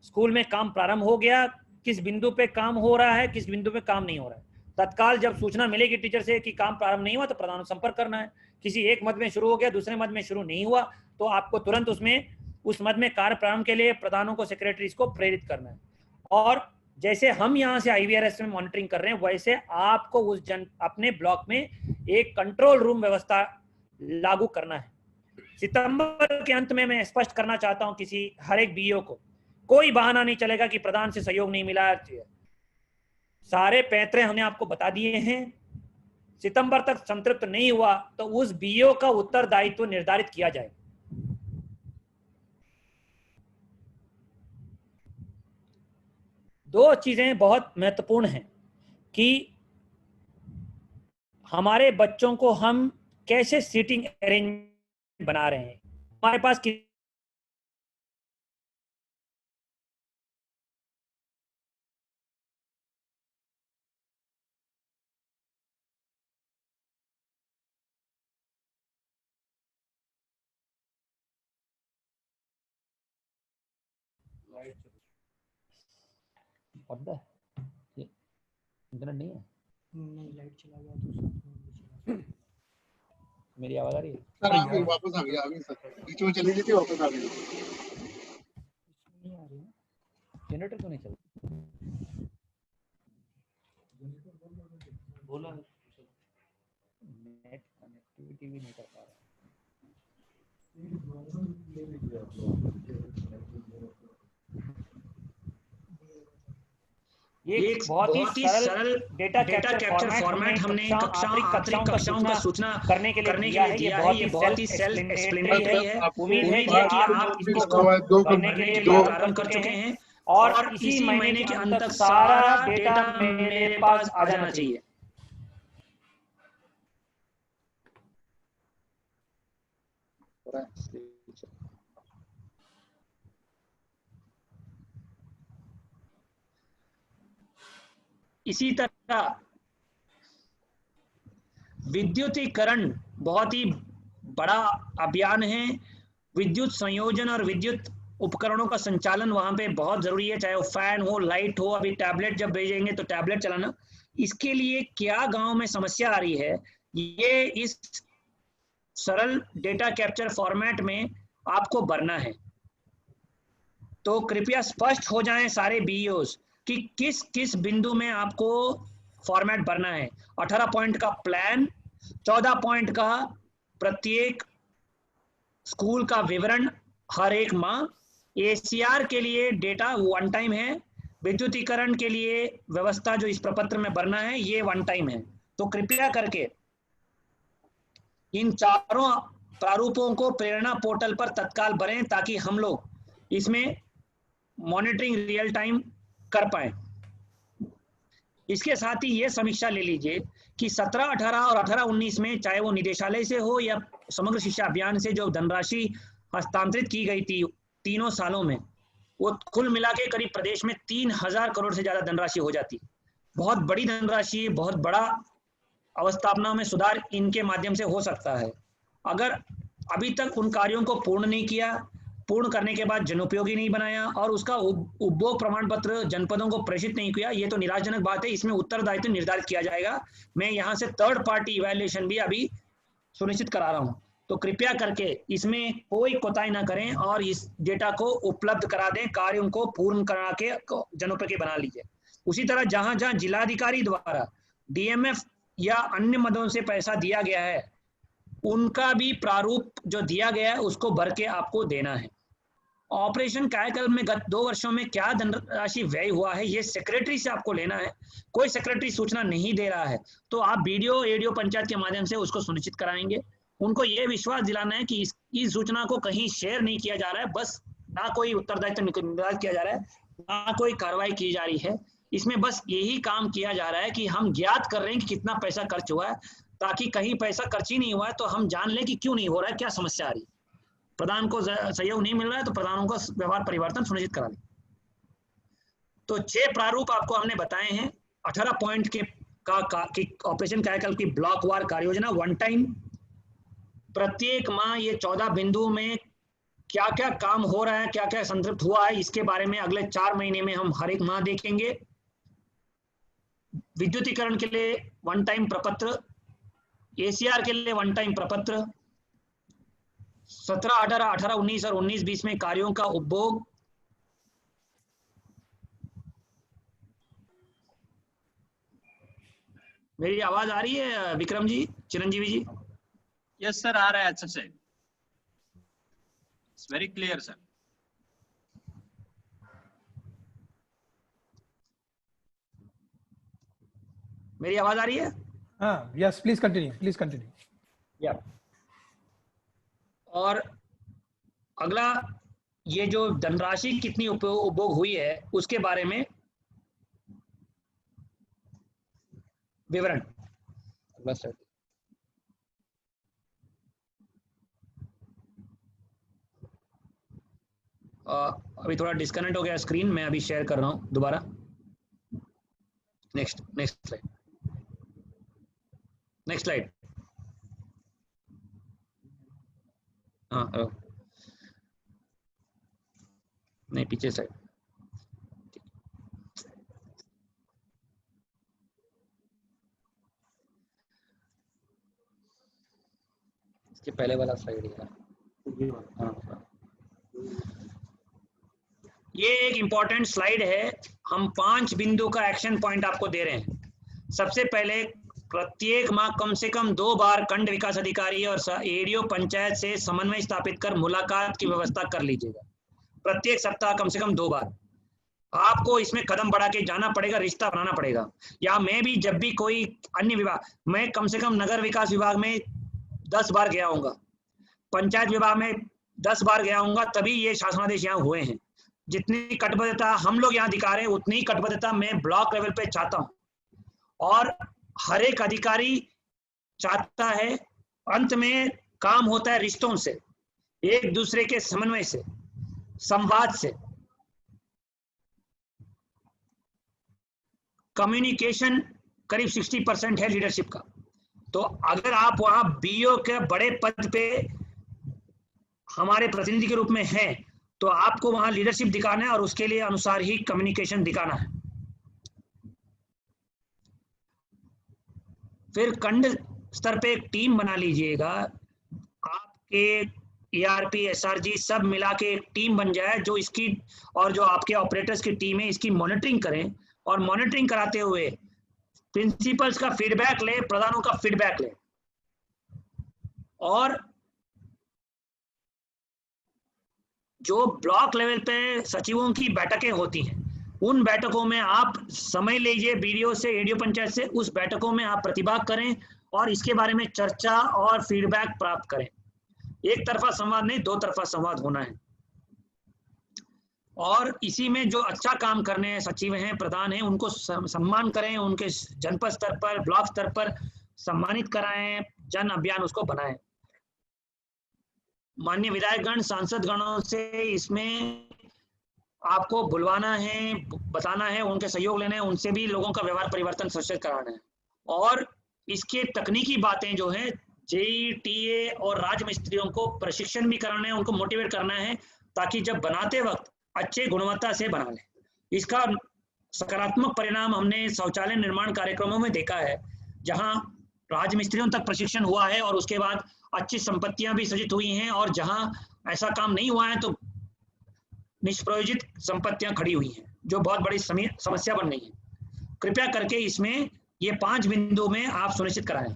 स्कूल में काम प्रारंभ हो गया, किस बिंदु पे काम हो रहा है, किस बिंदु पे काम नहीं हो रहा है। तत्काल जब सूचना मिलेगी टीचर से कि काम प्रारंभ नहीं हुआ तो प्रधान से संपर्क करना है। किसी एक मद में शुरू हो गया, दूसरे मद में शुरू नहीं हुआ तो आपको तुरंत उस मद में कार्य प्रारंभ के लिए प्रधानों को, सेक्रेटरीज को प्रेरित करना है। और जैसे हम यहाँ से IVRS में मॉनिटरिंग कर रहे हैं, वैसे आपको उस अपने ब्लॉक में एक कंट्रोल रूम व्यवस्था लागू करना है। सितंबर के अंत में मैं स्पष्ट करना चाहता हूं किसी हर एक बीओ को, कोई बहाना नहीं चलेगा कि प्रधान से सहयोग नहीं मिला। सारे पैंतरे हमने आपको बता दिए हैं। सितंबर तक संतृप्त नहीं हुआ तो उस बीओ का उत्तरदायित्व निर्धारित किया जाए। दो चीजें बहुत महत्वपूर्ण हैं कि हमारे बच्चों को हम कैसे सीटिंग अरेंजमेंट बना रहे हैं। हमारे पास इंटरनेट नहीं है, नहीं लाइट चला गया तो मेरी आवाज आ रही है? सर आ गई, वापस आ गया, बीच में चली गई थी, वापस आ गई। नहीं आ रही है, जनरेटर तो नहीं चल बोला, नेट कनेक्टिविटी भी नहीं कर पा रहा। ये एक बहुत ही सरल डेटा कैप्चर फॉर्मेट हमने कक्षाओं का सूचना करने के लिए दिया है। ये बहुत ही सेल्फ एक्सप्लेनेटरी है। उम्मीद है कि आप इसको करने के लिए प्रारंभ कर चुके हैं और इसी महीने के अंत तक सारा डेटा मेरे पास आ जाना चाहिए। इसी तरह विद्युतीकरण बहुत ही बड़ा अभियान है। विद्युत संयोजन और विद्युत उपकरणों का संचालन वहां पे बहुत जरूरी है, चाहे वो फैन हो, लाइट हो। अभी टैबलेट जब भेजेंगे तो टैबलेट चलाना। इसके लिए क्या गांव में समस्या आ रही है, ये इस सरल डेटा कैप्चर फॉर्मेट में आपको भरना है। तो कृपया स्पष्ट हो जाएं सारे बीईओस कि किस किस बिंदु में आपको फॉर्मेट भरना है। 18 पॉइंट का प्लान, 14 पॉइंट का प्रत्येक स्कूल का विवरण हर एक माह, ACR के लिए डेटा वन टाइम है, विद्युतीकरण के लिए व्यवस्था जो इस प्रपत्र में भरना है ये वन टाइम है। तो कृपया करके इन चारों प्रारूपों को प्रेरणा पोर्टल पर तत्काल भरें ताकि हम लोग इसमें मॉनिटरिंग रियल टाइम कर पाए। इसके साथ ही ये समीक्षा ले लीजिए कि 17, 18 और 18, 19 में चाहे वो निदेशालय से हो या समग्र शिक्षा अभियान से जो धनराशि हस्तांतरित की गई थी तीनों सालों में, वो कुल मिला के करीब प्रदेश में 3000 करोड़ से ज्यादा धनराशि हो जाती। बहुत बड़ी धनराशि, बहुत बड़ा अवस्थापना में सुधार इनके माध्यम से हो सकता है। अगर अभी तक उन कार्यों को पूर्ण नहीं किया, पूर्ण करने के बाद जनोपयोगी नहीं बनाया और उसका उपभोग प्रमाण पत्र जनपदों को प्रेषित नहीं किया, ये तो निराशजनक बात है। इसमें उत्तरदायित्व निर्धारित किया जाएगा। मैं यहाँ से थर्ड पार्टी इवैल्यूएशन भी अभी सुनिश्चित करा रहा हूँ। तो कृपया करके इसमें कोई कोताही ना करें और इस डेटा को उपलब्ध करा दें, कार्यों को पूर्ण करा के जनोपयोगी बना लीजिए। उसी तरह जहां जहां जिलाधिकारी द्वारा DMF या अन्य मदों से पैसा दिया गया है, उनका भी प्रारूप जो दिया गया है उसको भर के आपको देना है। ऑपरेशन कायाकल्प में गत 2 वर्षों में क्या धनराशि व्यय हुआ है, ये सेक्रेटरी से आपको लेना है। कोई सेक्रेटरी सूचना नहीं दे रहा है तो आप BDO, ADO पंचायत के माध्यम से उसको सुनिश्चित कराएंगे। उनको ये विश्वास दिलाना है कि इस सूचना को कहीं शेयर नहीं किया जा रहा है, बस ना कोई उत्तरदायित्व निर्धारित किया जा रहा है, ना कोई कार्रवाई की जा रही है। इसमें बस यही काम किया जा रहा है कि हम ज्ञात कर रहे हैं कि कितना पैसा खर्च हुआ है, ताकि कहीं पैसा खर्च ही नहीं हुआ है तो हम जान लें कि क्यों नहीं हो रहा है, क्या समस्या आ रही है। प्रधान को सहयोग नहीं मिल रहा है तो प्रधानों का व्यवहार परिवर्तन सुनिश्चित करा लें। तो 6 प्रारूप आपको हमने बताए हैं। 18 पॉइंट के ऑपरेशन कायाकल्प की ब्लॉक वार कार्य योजना वन टाइम, प्रत्येक माह ये 14 बिंदु में क्या क्या काम हो रहा है, क्या क्या संतृप्त हुआ है, इसके बारे में अगले 4 महीने में हम हर एक माह देखेंगे। विद्युतीकरण के लिए वन टाइम प्रपत्र, ACR के लिए वन टाइम प्रपत्र, 17, 18, 19 और 19-20 में कार्यों का उपभोग, मेरी आवाज आ रही है विक्रम जी, चिरंजीवी जी? यस सर, आ रहा है अच्छे से, इट्स वेरी क्लियर सर। मेरी आवाज आ रही है? हाँ, yes, please continue, please continue. या और अगला, ये जो धनराशि कितनी उपभोग हुई है उसके बारे में विवरण। अगला स्लाइड। अभी थोड़ा डिस्कनेक्ट हो गया स्क्रीन, मैं अभी शेयर कर रहा हूं दोबारा। Next slide, next slide. हाँ नहीं, पीछे साइड। इसके पहले वाला स्लाइड है। हाँ, ये एक इंपॉर्टेंट स्लाइड है। हम 5 बिंदु का एक्शन पॉइंट आपको दे रहे हैं। सबसे पहले, प्रत्येक माह कम से कम 2 बार खंड विकास अधिकारी और एडीओ पंचायत से समन्वय स्थापित कर मुलाकात की व्यवस्था कर लीजिएगा। प्रत्येक सप्ताह कम से कम 2 बार आपको इसमें कदम बढ़ा के जाना पड़ेगा, रिश्ता बनाना पड़ेगा। या मैं भी जब भी कोई अन्य विभाग, मैं कम से कम नगर विकास विभाग में 10 बार गया हूँगा, पंचायत विभाग में 10 बार गया हूँगा, तभी ये शासनादेश यहाँ हुए हैं। जितनी कटिबद्धता हम लोग यहाँ दिखा रहे हैं, उतनी कटिबद्धता मैं ब्लॉक लेवल पे चाहता हूँ। और हर एक अधिकारी चाहता है। अंत में काम होता है रिश्तों से, एक दूसरे के समन्वय से, संवाद से। कम्युनिकेशन करीब 60% है लीडरशिप का। तो अगर आप वहां बीओ के बड़े पद पे हमारे प्रतिनिधि के रूप में हैं, तो आपको वहां लीडरशिप दिखाना है और उसके लिए अनुसार ही कम्युनिकेशन दिखाना है। फिर खंड स्तर पे एक टीम बना लीजिएगा। आपके ERP, SRG सब मिला के एक टीम बन जाए जो इसकी, और जो आपके ऑपरेटर्स की टीम है, इसकी मॉनिटरिंग करें। और मॉनिटरिंग कराते हुए प्रिंसिपल्स का फीडबैक ले, प्रधानों का फीडबैक ले। और जो ब्लॉक लेवल पे सचिवों की बैठकें होती हैं, उन बैठकों में आप समय लीजिए BDO से, एडीओ पंचायत से। उस बैठकों में आप प्रतिभाग करें और इसके बारे में चर्चा और फीडबैक प्राप्त करें। एक तरफा संवाद नहीं, 2 तरफा संवाद होना है। और इसी में जो अच्छा काम करने हैं, सचिव हैं, प्रधान हैं, उनको सम्मान करें, उनके जनपद स्तर पर, ब्लॉक स्तर पर सम्मानित कराएं, जन अभियान उसको बनाएं। माननीय विधायकगण, सांसद गणों से इसमें आपको बुलवाना है, बताना है, उनके सहयोग लेने हैं, उनसे भी लोगों का व्यवहार परिवर्तन सुनिश्चित कराना है। और इसके तकनीकी बातें जो है, JEE, TA और राज मिस्त्रियों को प्रशिक्षण भी कराना है, उनको मोटिवेट करना है, ताकि जब बनाते वक्त अच्छे गुणवत्ता से बना लें। इसका सकारात्मक परिणाम हमने शौचालय निर्माण कार्यक्रमों में देखा है, जहां राजमिस्त्रियों तक प्रशिक्षण हुआ है और उसके बाद अच्छी संपत्तियां भी सृजित हुई हैं। और जहां ऐसा काम नहीं हुआ है तो निष्प्रयोजित संपत्तियां खड़ी हुई हैं, जो बहुत बड़ी समस्या बन रही है। कृपया करके इसमें ये 5 बिंदु में आप सुनिश्चित कराएं।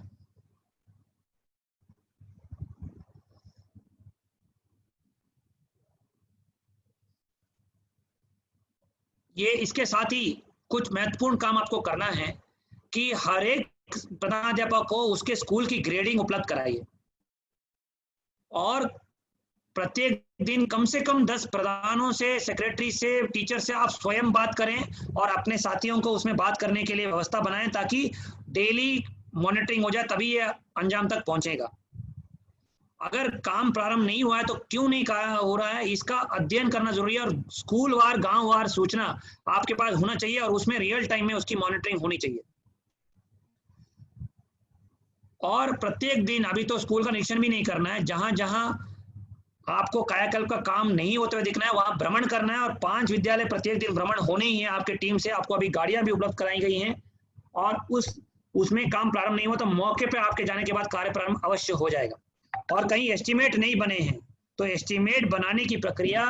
ये इसके साथ ही कुछ महत्वपूर्ण काम आपको करना है कि हर एक प्रधानाध्यापक को उसके स्कूल की ग्रेडिंग उपलब्ध कराइए। और प्रत्येक दिन कम से कम 10 प्रधानों से, सेक्रेटरी से, टीचर से आप स्वयं बात करें और अपने साथियों को उसमें बात करने के लिए व्यवस्था बनाएं, ताकि डेली मॉनिटरिंग हो जाए, तभी ये अंजाम तक पहुंचेगा। अगर काम प्रारंभ नहीं हुआ है तो क्यों नहीं हो रहा है, इसका अध्ययन करना जरूरी है। और स्कूल वार, गांव वार सूचना आपके पास होना चाहिए और उसमें रियल टाइम में उसकी मॉनिटरिंग होनी चाहिए। और प्रत्येक दिन, अभी तो स्कूल का निरीक्षण भी नहीं करना है, जहां जहां आपको कायाकल्प का काम नहीं होते हुए दिखना है, वहां भ्रमण करना है। और 5 विद्यालय प्रत्येक दिन भ्रमण होने ही है आपके टीम से। आपको अभी गाड़ियां भी उपलब्ध कराई गई हैं। और उसमें काम प्रारंभ नहीं हुआ तो मौके पे आपके जाने के बाद कार्य प्रारंभ अवश्य हो जाएगा। और कहीं एस्टीमेट नहीं बने हैं तो एस्टीमेट बनाने की प्रक्रिया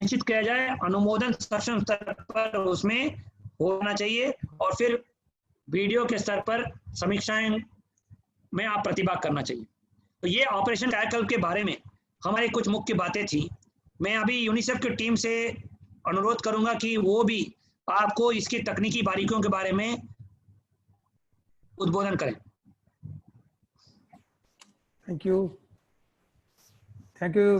निश्चित किया जाए, अनुमोदन सक्षम स्तर पर उसमें होना चाहिए। और फिर वीडियो के स्तर पर समीक्षाएं में आप प्रतिभाग करना चाहिए। तो ये ऑपरेशन कायाकल्प के बारे में हमारी कुछ मुख्य बातें थी। मैं अभी यूनिसेफ की टीम से अनुरोध करूंगा कि वो भी आपको इसकी तकनीकी बारीकियों के बारे में उद्बोधन करें। Thank you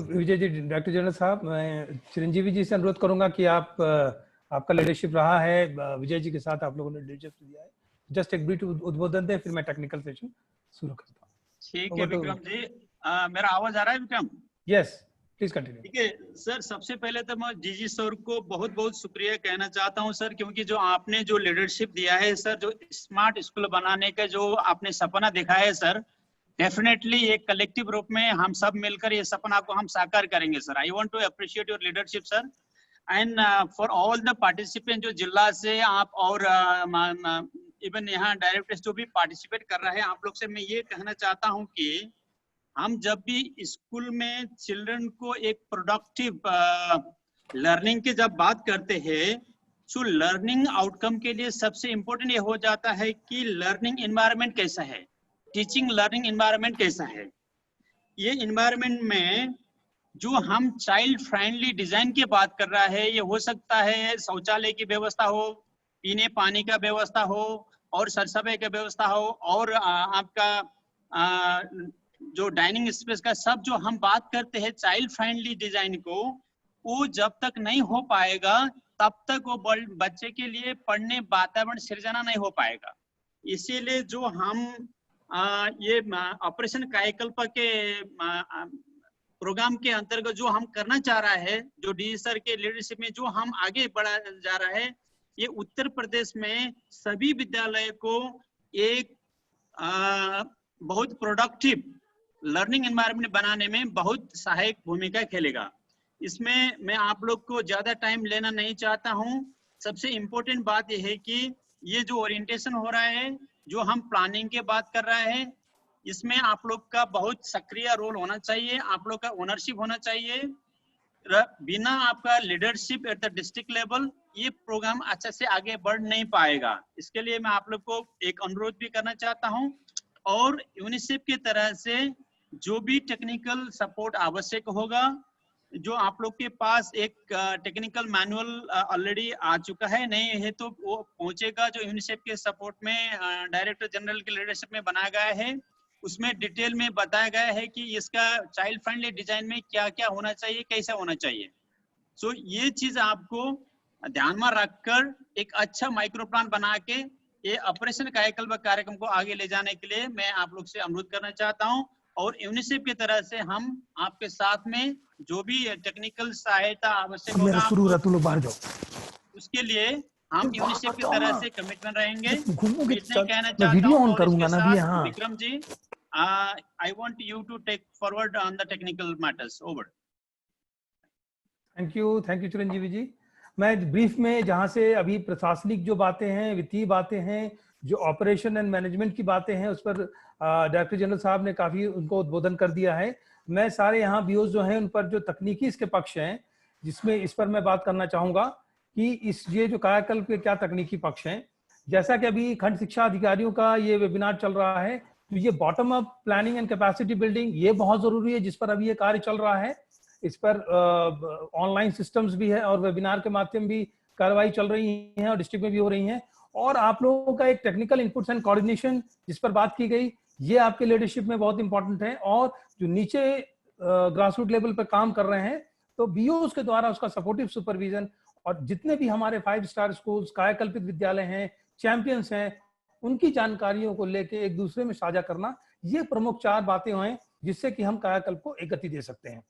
Vijay ji. Doctor general साहब, मैं चिरंजीवी जी से अनुरोध करूंगा कि आपका लीडरशिप रहा है, विजय जी के साथ आप लोगों ने लीडरशिप दिया है, जस्ट एक ब्रीफ उद्बोधन दें, फिर मैं टेक्निकल सेशन शुरू करता हूँ। ठीक है विक्रम जी, मेरा आवाज आ रहा है विक्रम? Yes, please continue. ठीक है सर, सबसे पहले तो मैं जीजी सर को बहुत बहुत शुक्रिया कहना चाहता हूं सर, क्योंकि जो आपने जो लीडरशिप दिया है सर, जो स्मार्ट स्कूल बनाने का जो आपने सपना दिखाया है सर, डेफिनेटली एक कलेक्टिव रूप में हम सब मिलकर ये सपना को हम साकार करेंगे sir. I want to appreciate your leadership sir and for all the participant जो जिला से आप और इवन यहाँ डायरेक्टर्स जो भी पार्टिसिपेट कर रहे हैं, आप लोग से मैं ये कहना चाहता हूँ कि हम जब भी स्कूल में चिल्ड्रन को एक प्रोडक्टिव लर्निंग की जब बात करते हैं, तो लर्निंग आउटकम के लिए सबसे इम्पोर्टेंट ये हो जाता है कि लर्निंग एनवायरनमेंट कैसा है, टीचिंग लर्निंग एनवायरनमेंट कैसा है। ये एनवायरनमेंट में जो हम चाइल्ड फ्रेंडली डिजाइन की बात कर रहा है, ये हो सकता है शौचालय की व्यवस्था हो, पीने पानी का व्यवस्था हो और सरसफाई का व्यवस्था हो, और आपका जो डाइनिंग स्पेस का सब जो हम बात करते हैं चाइल्ड फ्रेंडली डिजाइन को, वो जब तक नहीं हो पाएगा तब तक वो बच्चे के लिए पढ़ने वातावरण सृजना नहीं हो पाएगा। इसीलिए जो हम ये ऑपरेशन कायाकल्प के प्रोग्राम के अंतर्गत जो हम करना चाह रहा है, जो डी सर के लीडरशिप में जो हम आगे बढ़ा जा रहा है, ये उत्तर प्रदेश में सभी विद्यालय को एक बहुत प्रोडक्टिव लर्निंग एनवायरनमेंट बनाने में बहुत सहायक भूमिका खेलेगा। इसमें मैं आप लोग को ज्यादा टाइम लेना नहीं चाहता हूं। सबसे इम्पोर्टेंट बात यह है कि ये जो ओरिएंटेशन हो रहा है, जो हम प्लानिंग के बात कर रहे हैं, इसमें आप लोग का बहुत सक्रिय रोल होना चाहिए, आप लोग का ओनरशिप होना चाहिए। बिना आपका leadership at the district level ये प्रोग्राम अच्छा से आगे बढ़ नहीं पाएगा। इसके लिए मैं आप लोग को एक अनुरोध भी करना चाहता हूं, और यूनिसेफ की तरह से जो भी टेक्निकल सपोर्ट आवश्यक होगा, जो आप लोग के पास एक टेक्निकल मैनुअल ऑलरेडी आ चुका है, नहीं है तो वो पहुंचेगा, जो यूनिसेफ के सपोर्ट में डायरेक्टर जनरल के लीडरशिप में बनाया गया है। उसमें डिटेल में बताया गया है कि इसका चाइल्ड फ्रेंडली डिजाइन में क्या क्या होना चाहिए, कैसा होना चाहिए। सो ये चीज आपको ध्यान में रखकर एक अच्छा माइक्रो प्लान बना के ये ऑपरेशन कायाकल्प कार्यक्रम को आगे ले जाने के लिए मैं आप लोग से अनुरोध करना चाहता हूं। और यूनिसेफ की तरह से हम आपके साथ में जो भी टेक्निकल सहायता आवश्यक होगा, उसके लिए हम यूनिसेफ की तरह से कमिटमेंट रहेंगे। इतना कहना चाहता हूं। Vikram ji, I want you to take forward on the technical matters. Over. Thank you Chiranjeevi ji. मैं ब्रीफ में जहां से अभी प्रशासनिक जो बातें हैं, वित्तीय बातें हैं, जो ऑपरेशन एंड मैनेजमेंट की बातें हैं, उस पर डायरेक्टर जनरल साहब ने काफी उनको उद्बोधन कर दिया है। मैं सारे यहाँ बीओज जो हैं उन पर जो तकनीकी इसके पक्ष हैं, जिसमें इस पर मैं बात करना चाहूंगा कि ये जो कायाकल्प के क्या तकनीकी पक्ष हैं। जैसा कि अभी खंड शिक्षा अधिकारियों का ये वेबिनार चल रहा है, तो ये bottom up planning and capacity building ये बहुत जरूरी है, जिस पर अभी ये कार्य चल रहा है। इस पर ऑनलाइन सिस्टम्स भी है और वेबिनार के माध्यम भी कार्रवाई चल रही है और डिस्ट्रिक्ट में भी हो रही है। और आप लोगों का एक टेक्निकल इनपुट्स एंड कोऑर्डिनेशन जिस पर बात की गई, ये आपके लीडरशिप में बहुत इंपॉर्टेंट है। और जो नीचे ग्रासरूट लेवल पर काम कर रहे हैं, तो बीओस के द्वारा उसका सपोर्टिव सुपरविजन, और जितने भी हमारे 5 स्टार स्कूल्स, कायाकल्पित विद्यालय हैं, चैंपियंस हैं, उनकी जानकारियों को लेके एक दूसरे में साझा करना, ये प्रमुख 4 बातें हैं जिससे कि हम कायाकल्प को एक गति दे सकते हैं।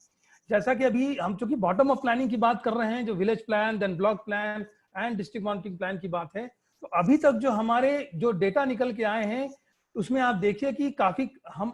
जैसा कि अभी हम चूंकि बॉटम अप प्लानिंग की बात कर रहे हैं, जो village plan, then block plan and district monitoring plan की बात है, तो अभी तक जो हमारे जो डेटा निकल के आए हैं, उसमें आप देखिए कि काफी हम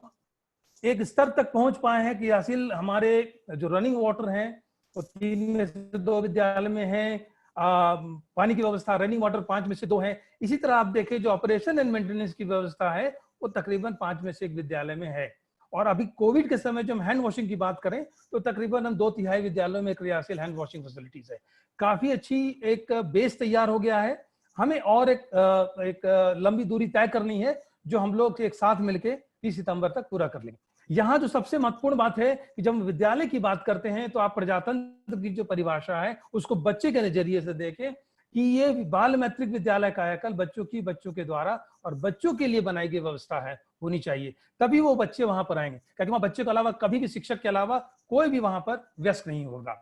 एक स्तर तक पहुंच पाए हैं कि हासिल हमारे जो रनिंग वाटर हैं वो 3 में से 2 विद्यालय में है, पानी की व्यवस्था रनिंग वाटर 5 में से 2 है। इसी तरह आप देखें जो ऑपरेशन एंड मेंटेनेंस की व्यवस्था है वो तकरीबन 5 में से 1 विद्यालय में है। और अभी कोविड के समय जब हम हैंड वॉशिंग की बात करें तो तकरीबन हम 2/3 विद्यालयों में क्रियाशील हैंड वॉशिंग फैसिलिटीज है। काफी अच्छी एक बेस तैयार हो गया है। हमें और एक लंबी दूरी तय करनी है जो हम लोग एक साथ मिलके 30 सितंबर तक पूरा कर लेंगे। यहाँ जो सबसे महत्वपूर्ण बात है कि जब हम विद्यालय की बात करते हैं तो आप प्रजातंत्र की जो परिभाषा है उसको बच्चे के नजरिए से देखें कि ये बाल मैत्रिक विद्यालय कायाकल्प बच्चों के द्वारा और बच्चों के लिए बनाई गई व्यवस्था है, होनी चाहिए, तभी वो बच्चे वहां पर आएंगे। क्योंकि वहां बच्चे के अलावा कभी भी शिक्षक के अलावा कोई भी वहां पर व्यस्त नहीं होगा।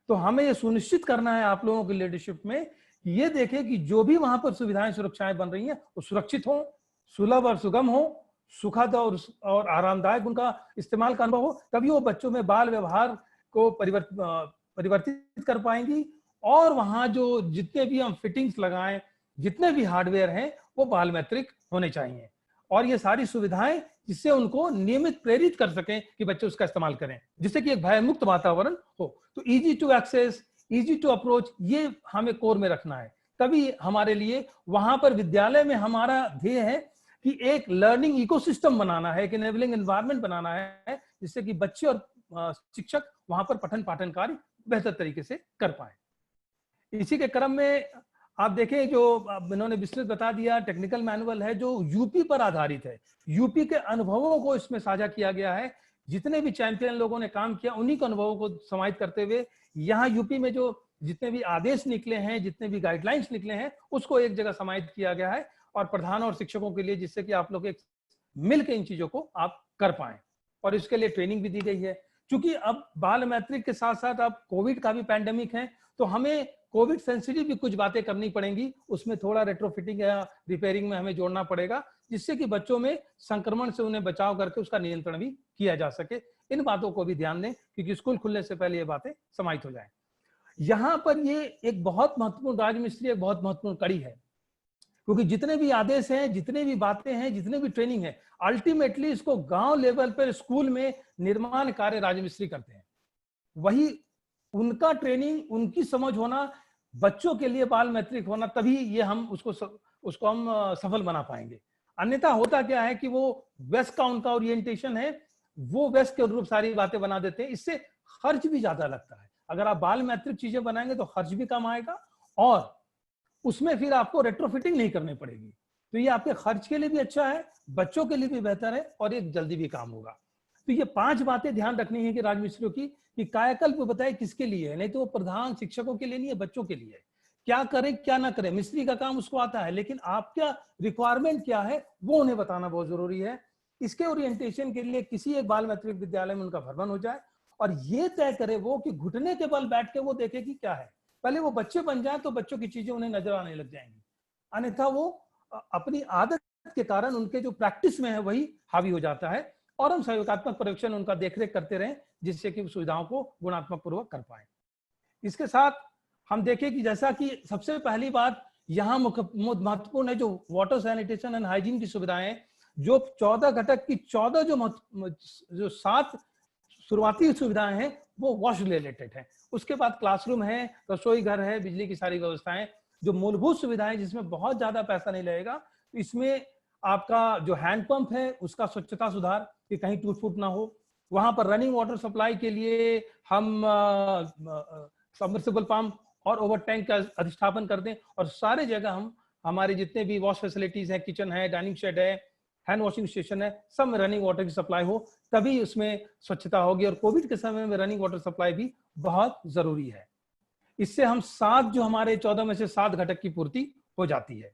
तो हमें ये सुनिश्चित करना है आप लोगों की लीडरशिप में, ये देखें कि जो भी वहां पर सुविधाएं सुरक्षाएं बन रही हैं वो सुरक्षित हो, सुलभ और सुगम हो, सुखद और आरामदायक उनका इस्तेमाल का अनुभव हो, तभी वो बच्चों में बाल व्यवहार को परिवर्तित कर पाएंगी। और वहां जो जितने भी हम फिटिंग्स लगाएं, जितने भी हार्डवेयर हैं वो बाल मैत्रिक होने चाहिए, और ये सारी सुविधाएं जिससे उनको नियमित प्रेरित कर सकें कि बच्चे उसका इस्तेमाल करें, जिससे कि एक भयमुक्त वातावरण हो। तो easy to access, easy to approach, ये हमें कोर में रखना है। तभी हमारे लिए वहां पर विद्यालय में हमारा ध्येय है कि एक लर्निंग इकोसिस्टम बनाना है, एक एनेबलिंग एनवायरनमेंट बनाना है, जिससे कि बच्चे और शिक्षक वहां पर पठन पाठन कार्य बेहतर तरीके से कर पाए। इसी के क्रम में आप देखें जो इन्होंने विस्तृत बता दिया, टेक्निकल मैनुअल है जो यूपी पर आधारित है, यूपी के अनुभवों को इसमें साझा किया गया है। जितने भी चैंपियन लोगों ने काम किया उन्हीं के अनुभवों को समाहित करते हुए यहाँ यूपी में जो जितने भी आदेश निकले हैं, जितने भी गाइडलाइंस निकले हैं, उसको एक जगह समाहित किया गया है और प्रधान और शिक्षकों के लिए, जिससे कि आप लोग एक मिलकर इन चीजों को आप कर पाए। और इसके लिए ट्रेनिंग भी दी गई है। क्योंकि अब बाल मैत्रिक के साथ साथ अब कोविड का भी पैंडेमिक है, तो हमें कोविड सेंसिटिव भी कुछ बातें करनी पड़ेंगी, उसमें थोड़ा रेट्रोफिटिंग या रिपेयरिंग में हमें जोड़ना पड़ेगा, जिससे कि बच्चों में संक्रमण से उन्हें बचाव करके उसका नियंत्रण भी किया जा सके। इन बातों को भी ध्यान दें क्योंकि स्कूल खुलने से पहले ये बातें समाहित हो जाएं। यहाँ पर ये एक बहुत महत्वपूर्ण राजमिस्त्री, एक बहुत महत्वपूर्ण कड़ी है, क्योंकि जितने भी आदेश हैं, जितने भी बातें हैं, जितने भी ट्रेनिंग है, अल्टीमेटली इसको गांव लेवल पर स्कूल में निर्माण कार्य राजमिस्त्री करते हैं। वही उनका ट्रेनिंग, उनकी समझ होना, बच्चों के लिए बाल मैत्रिक होना, तभी ये हम उसको हम सफल बना पाएंगे। अन्यथा होता क्या है कि वो वेस्ट का उनका ओरिएंटेशन है, वो वेस्ट के अनुरूप सारी बातें बना देते हैं, इससे खर्च भी ज्यादा लगता है। अगर आप बाल मैत्रिक चीजें बनाएंगे तो खर्च भी कम आएगा और उसमें फिर आपको रेट्रोफिटिंग नहीं करनी पड़ेगी। तो ये आपके खर्च के लिए भी अच्छा है, बच्चों के लिए भी बेहतर है और ये जल्दी भी काम होगा। तो ये 5 बातें ध्यान रखनी है कि राजमिस्त्रियों की, कि कायाकल्प बताए किसके लिए है, नहीं तो वो प्रधान शिक्षकों के लिए नहीं है, बच्चों के लिए है। क्या करें क्या ना करें, मिस्त्री का काम उसको आता है, लेकिन आपका रिक्वायरमेंट क्या है वो उन्हें बताना बहुत जरूरी है। इसके ओरिएंटेशन के लिए किसी एक बाल मैत्रिक विद्यालय में उनका भ्रमण हो जाए और ये तय करे वो कि घुटने के बल बैठ के वो देखे कि क्या है। पहले वो बच्चे बन जाए तो बच्चों की चीजें उन्हें नजर आने लग जाएंगी, अन्यथा वो अपनी आदत के कारण उनके जो प्रैक्टिस में है वही हावी हो जाता है। और हम सहयोगात्मक पर्यवेक्षण उनका देखरेख करते रहें, जिससे कि सुविधाओं को गुणात्मक पूर्वक कर पाए। इसके साथ हम देखें कि जैसा कि सबसे पहली बात यहाँ महत्वपूर्ण है, जो वाटर सैनिटेशन एंड हाइजीन की सुविधाएं, जो 14 घटक की 14 जो 7 शुरुआती सुविधाएं हैं वो वॉश रिलेटेड है। उसके बाद क्लासरूम है, रसोई घर है, बिजली की सारी व्यवस्थाएं, जो मूलभूत सुविधाएं जिसमें बहुत ज्यादा पैसा नहीं लगेगा। इसमें आपका जो हैंड पंप है उसका स्वच्छता सुधार, कि कहीं टूट फूट ना हो। वहां पर रनिंग वाटर सप्लाई के लिए हम सबमर्सिबल पंप और ओवर टैंक का अधिष्ठापन कर दें और सारे जगह हम हमारे जितने भी वॉश फैसिलिटीज हैं, किचन है, डाइनिंग शेड है, हैंड वॉशिंग स्टेशन है, सब में रनिंग वाटर की सप्लाई हो, तभी उसमें स्वच्छता होगी। और कोविड के समय में रनिंग वाटर सप्लाई भी बहुत जरूरी है। इससे हम 7 जो हमारे 14 में से 7 घटक की पूर्ति हो जाती है।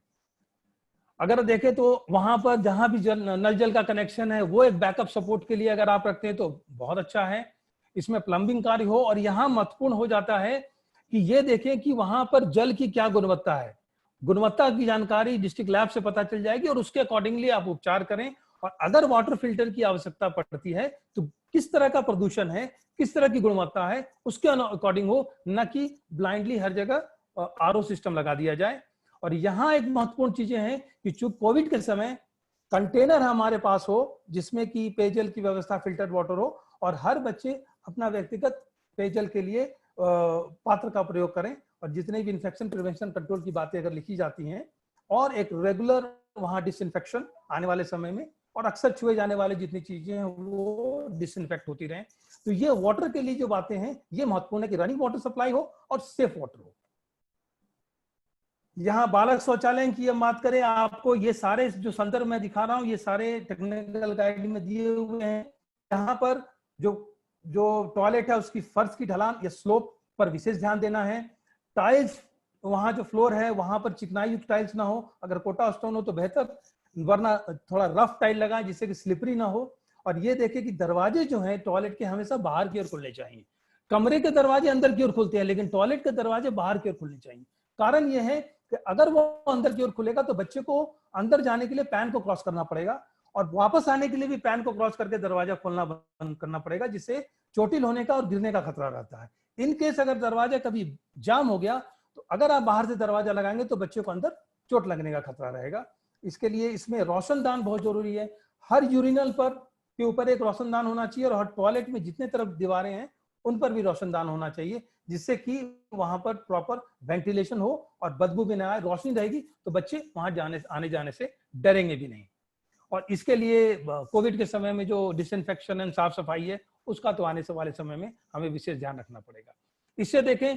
अगर देखें तो वहां पर जहां भी नल जल का कनेक्शन है वो एक बैकअप सपोर्ट के लिए अगर आप रखते हैं तो बहुत अच्छा है। इसमें प्लम्बिंग कार्य हो, और यहाँ महत्वपूर्ण हो जाता है कि ये देखें कि वहां पर जल की क्या गुणवत्ता है। गुणवत्ता की जानकारी डिस्ट्रिक्ट लैब से पता चल जाएगी और उसके अकॉर्डिंगली आप उपचार करें। और अगर वाटर फिल्टर की आवश्यकता पड़ती है तो किस तरह का प्रदूषण है, किस तरह की गुणवत्ता है, उसके अकॉर्डिंग हो, न कि ब्लाइंडली हर जगह आरओ सिस्टम लगा दिया जाए। और यहाँ एक महत्वपूर्ण चीजें हैं कि चूंकि कोविड के समय कंटेनर हमारे पास हो जिसमें कि पेयजल की व्यवस्था, फिल्टर वाटर हो, और हर बच्चे अपना व्यक्तिगत पेयजल के लिए पात्र का प्रयोग करें। और जितने भी इन्फेक्शन प्रिवेंशन कंट्रोल की बातें अगर लिखी जाती हैं, और एक रेगुलर वहाँ डिसइंफेक्शन आने वाले समय में, और अक्सर छुए जाने वाली जितनी चीजें हैं वो डिसइंफेक्ट होती रहें। तो ये वाटर के लिए जो बातें हैं ये महत्वपूर्ण है कि रनिंग वाटर सप्लाई हो और सेफ वाटर हो। यहाँ बालक शौचालय की हम बात करें, आपको ये सारे जो संदर्भ मैं दिखा रहा हूँ ये सारे टेक्निकल गाइड में दिए हुए हैं। यहाँ पर जो टॉयलेट है उसकी फर्श की ढलान या स्लोप पर विशेष ध्यान देना है। टाइल्स, वहां जो फ्लोर है वहां पर चिकनाई युक्त टाइल्स ना हो, अगर कोटा स्टोन हो तो बेहतर, वरना थोड़ा रफ टाइल लगाएं जिससे कि स्लिपरी ना हो। और ये देखें कि दरवाजे जो हैं टॉयलेट के हमेशा बाहर की ओर खुलने चाहिए। कमरे के दरवाजे अंदर की ओर खुलते हैं लेकिन टॉयलेट के दरवाजे बाहर की ओर खुलने चाहिए। कारण यह है कि अगर वो अंदर की ओर खुलेगा तो बच्चे को अंदर जाने के लिए पैन को क्रॉस करना पड़ेगा और वापस आने के लिए भी पैन को क्रॉस करके दरवाजा खोलना बंद करना पड़ेगा, जिससे चोटिल होने का और गिरने का खतरा रहता है। इन केस अगर दरवाजा कभी जाम हो गया तो अगर आप बाहर से दरवाजा लगाएंगे तो बच्चे को अंदर चोट लगने का खतरा रहेगा। इसके लिए इसमें रोशनदान बहुत जरूरी है। हर यूरिनल पर के ऊपर एक रोशनदान होना चाहिए और हर टॉयलेट में जितने तरफ दीवारें हैं उन पर भी रोशनदान होना चाहिए, जिससे कि वहां पर प्रॉपर वेंटिलेशन हो और बदबू भी ना आए। रोशनी रहेगी तो बच्चे वहां आने जाने से डरेंगे भी नहीं। और इसके लिए कोविड के समय में जो डिसइंफेक्शन एंड साफ सफाई है उसका तो आने से वाले समय में हमें विशेष ध्यान रखना पड़ेगा। इससे देखें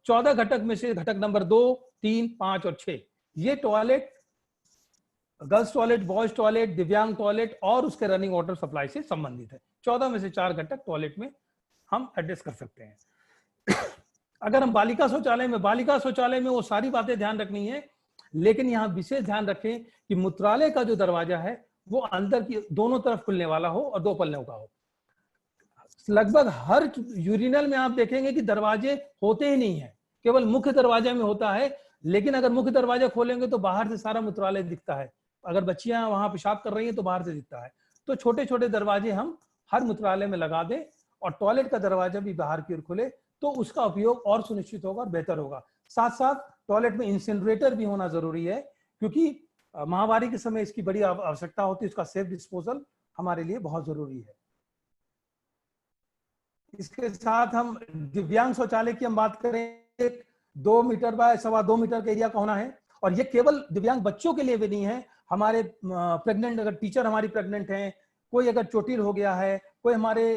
14 घटक में से घटक नंबर 2, 3, 5 और 6 ये toilet, girls toilet, boys toilet, दिव्यांग टॉयलेट और उसके रनिंग वाटर सप्लाई से संबंधित है। 14 में से 4 घटक टॉयलेट में हम एड्रेस कर सकते हैं। अगर हम बालिका शौचालय में वो सारी बातें ध्यान रखनी है, लेकिन यहाँ विशेष ध्यान रखें कि मूत्रालय का जो दरवाजा है वो अंदर की दोनों तरफ खुलने वाला हो और 2 पल्लों का हो। लगभग हर यूरिनल में आप देखेंगे कि दरवाजे होते ही नहीं है, केवल मुख्य दरवाजे में होता है। लेकिन अगर मुख्य दरवाजा खोलेंगे तो बाहर से सारा मूत्रालय दिखता है। अगर बच्चियां वहां पेशाब कर रही हैं तो बाहर से दिखता है। तो छोटे छोटे दरवाजे हम हर मूत्रालय में लगा दें और टॉयलेट का दरवाजा भी बाहर की ओर खुले तो उसका उपयोग और सुनिश्चित होगा और बेहतर होगा। साथ साथ टॉयलेट में इंसिनरेटर भी होना जरूरी है, क्योंकि महामारी के समय इसकी बड़ी आवश्यकता होती है। इसका सेफ डिस्पोजल हमारे लिए बहुत जरूरी है। इसके साथ हम दिव्यांग शौचालय की हम बात करें, 2 मीटर बाय 2.25 मीटर का एरिया का होना है। और ये केवल दिव्यांग बच्चों के लिए भी नहीं है, हमारे प्रेग्नेंट, अगर टीचर हमारी प्रेग्नेंट हैं, कोई अगर चोटिल हो गया है, कोई हमारे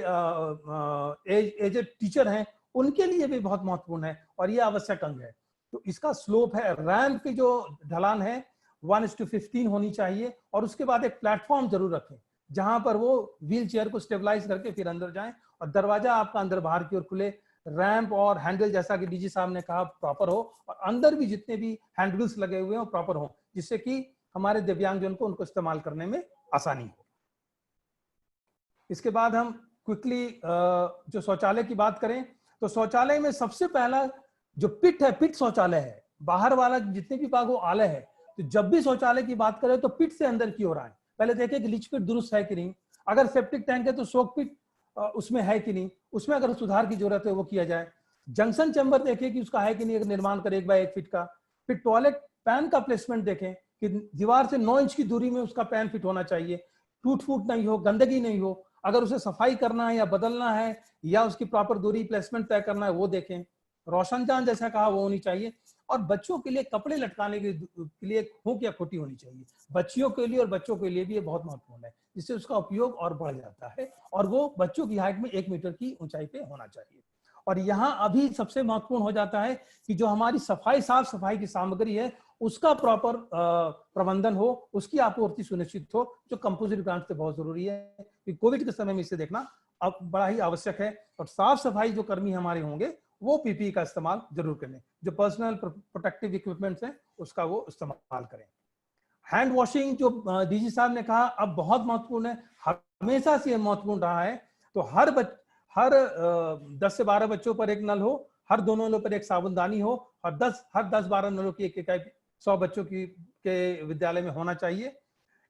एजेड टीचर हैं, उनके लिए भी बहुत महत्वपूर्ण है और ये आवश्यक अंग है। तो इसका स्लोप है, रैंप की जो ढलान है 1:15 होनी चाहिए और उसके बाद एक प्लेटफॉर्म जरूर रखें जहां पर वो व्हील चेयर को स्टेबलाइज करके फिर अंदर जाएं और दरवाजा आपका अंदर बाहर की ओर खुले। रैंप और हैंडल जैसा कि डीजी साहब ने कहा प्रॉपर हो और अंदर भी जितने भी हैंडल्स लगे हुए हैं प्रॉपर हो, जिससे कि हमारे दिव्यांगजन को उनको इस्तेमाल करने में आसानी हो। इसके बाद हम क्विकली जो शौचालय की बात करें तो शौचालय में सबसे पहला जो पिट है, पिट शौचालय है, बाहर वाला जितने भी भाग वो आलय है। तो जब भी शौचालय की बात करें तो पिट से अंदर की ओर आए, पहले देखें कि लीच पिट दुरुस्त है कि नहीं, अगर सेप्टिक टैंक है तो सोक पिट उसमें है कि नहीं, उसमें अगर सुधार की जरूरत है वो किया जाए। जंक्शन चैम्बर देखें कि उसका है कि नहीं, अगर निर्माण करें 1 बाय 1 फीट का। फिर टॉयलेट पैन का प्लेसमेंट देखें कि दीवार से 9 इंच की दूरी में उसका पैन फिट होना चाहिए, टूट फूट नहीं हो, गंदगी नहीं हो। अगर उसे सफाई करना है या बदलना है या उसकी प्रॉपर दूरी प्लेसमेंट तय करना है वो देखें। रोशनदान जैसा कहा वो होनी चाहिए। और बच्चों के लिए कपड़े लटकाने के लिए हुक या खोटी होनी चाहिए। बच्चियों के लिए और बच्चों के लिए भी ये बहुत महत्वपूर्ण है, जिससे उसका उपयोग और बढ़ जाता है और वो बच्चों की हाइट में 1 मीटर की ऊंचाई पे होना चाहिए। और यहाँ अभी सबसे महत्वपूर्ण हो जाता है कि जो हमारी सफाई, साफ सफाई की सामग्री है उसका प्रॉपर प्रबंधन हो, उसकी आपूर्ति सुनिश्चित हो, जो कंपोजिट प्लांट से बहुत जरूरी है। कोविड के समय में इसे देखना अब बड़ा ही आवश्यक है। और साफ सफाई जो कर्मी हमारे होंगे वो पीपीई का इस्तेमाल जरूर करें, जो पर्सनल प्रोटेक्टिव इक्विपमेंट्स हैं उसका वो इस्तेमाल करें। हैंड वॉशिंग जो डीजी साहब ने कहा अब बहुत महत्वपूर्ण है, हमेशा से महत्वपूर्ण रहा है। तो हर 10 से 12 बच्चों पर एक नल हो, हर 2 नलों पर एक साबुनदानी हो और हर 10-12 नलों की एक इकाई 100 बच्चों के विद्यालय में होना चाहिए,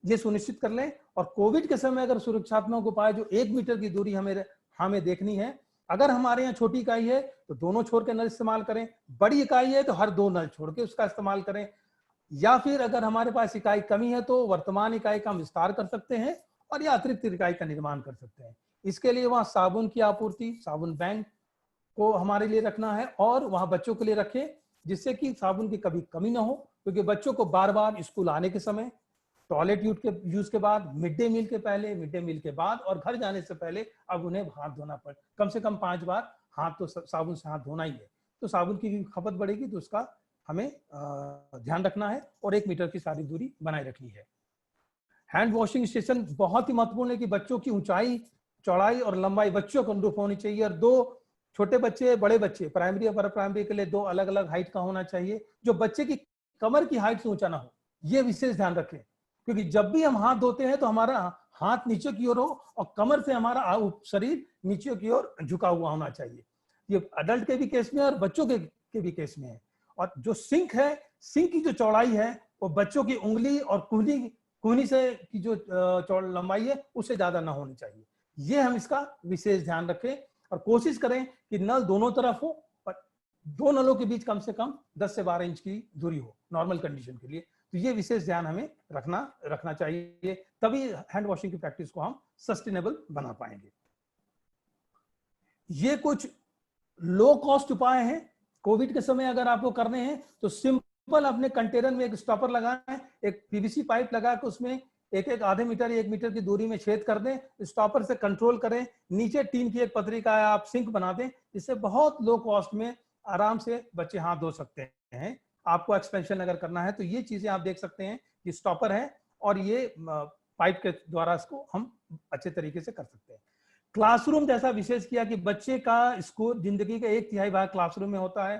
ये सुनिश्चित कर लें। और कोविड के समय अगर सुरक्षात्मक उपाय जो 1 मीटर की दूरी हमें देखनी है, अगर हमारे यहाँ छोटी इकाई है तो दोनों छोर के नल इस्तेमाल करें, बड़ी इकाई है तो हर 2 नल छोड़ के उसका इस्तेमाल करें, या फिर अगर हमारे पास इकाई कमी है तो वर्तमान इकाई का हम विस्तार कर सकते हैं और या अतिरिक्त इकाई का निर्माण कर सकते हैं। इसके लिए वहाँ साबुन की आपूर्ति, साबुन बैंक को हमारे लिए रखना है और वहाँ बच्चों के लिए रखें, जिससे कि साबुन की कभी कमी ना हो। क्योंकि बच्चों को बार बार स्कूल आने के समय, टॉयलेट यूज के बाद, मिड डे मील के पहले, मिड डे मील के बाद और घर जाने से पहले अब उन्हें हाथ धोना पड़े, कम से कम 5 बार हाथ तो साबुन से हाथ धोना ही है। तो साबुन की भी खपत बढ़ेगी तो उसका हमें ध्यान रखना है और 1 मीटर की सारी दूरी बनाए रखनी है। हैंड वॉशिंग स्टेशन बहुत ही महत्वपूर्ण है कि बच्चों की ऊंचाई, चौड़ाई और लंबाई बच्चों को अनुरूप होनी चाहिए, और 2 छोटे बच्चे, बड़े बच्चे, प्राइमरी और प्राइमरी के लिए 2 अलग अलग हाइट का होना चाहिए, जो बच्चे की कमर की हाइट से ऊंचा ना हो। ये विशेष ध्यान रखें, क्योंकि जब भी हम हाथ धोते हैं तो हमारा हाथ नीचे की ओर हो और कमर से हमारा शरीर नीचे की ओर झुका हुआ होना चाहिए। ये अडल्ट के भी केस में और बच्चों के भी केस में है। और जो सिंक है, सिंक की जो चौड़ाई है वो बच्चों की उंगली और कूहनी से की जो लंबाई है उससे ज्यादा ना होनी चाहिए। ये हम इसका विशेष ध्यान रखें और कोशिश करें कि नल दोनों तरफ हो और 2 नलों के बीच कम से कम 10 से 12 इंच की दूरी हो नॉर्मल कंडीशन के लिए। तो ये विशेष ध्यान हमें रखना चाहिए, तभी हैंड वॉशिंग की प्रैक्टिस को हम सस्टेनेबल बना पाएंगे। ये कुछ लो कॉस्ट उपाय हैं। कोविड के समय अगर आपको करने हैं तो सिंपल अपने कंटेनर में एक स्टॉपर लगाएं, एक पीवीसी पाइप लगा के उसमें एक आधे मीटर 1 मीटर की दूरी में छेद कर दें, स्टॉपर से कंट्रोल करें, नीचे टीन की एक पतरी का आप सिंक बना दें। इससे बहुत लो कॉस्ट में आराम से बच्चे हाथ धो सकते हैं। आपको एक्सपेंशन अगर करना है तो ये चीजें आप देख सकते हैं, ये स्टॉपर है और ये पाइप के द्वारा इसको हम अच्छे तरीके से कर सकते हैं। क्लासरूम जैसा विशेष किया कि बच्चे का स्कूल जिंदगी का 1/3 भाग क्लासरूम में होता है,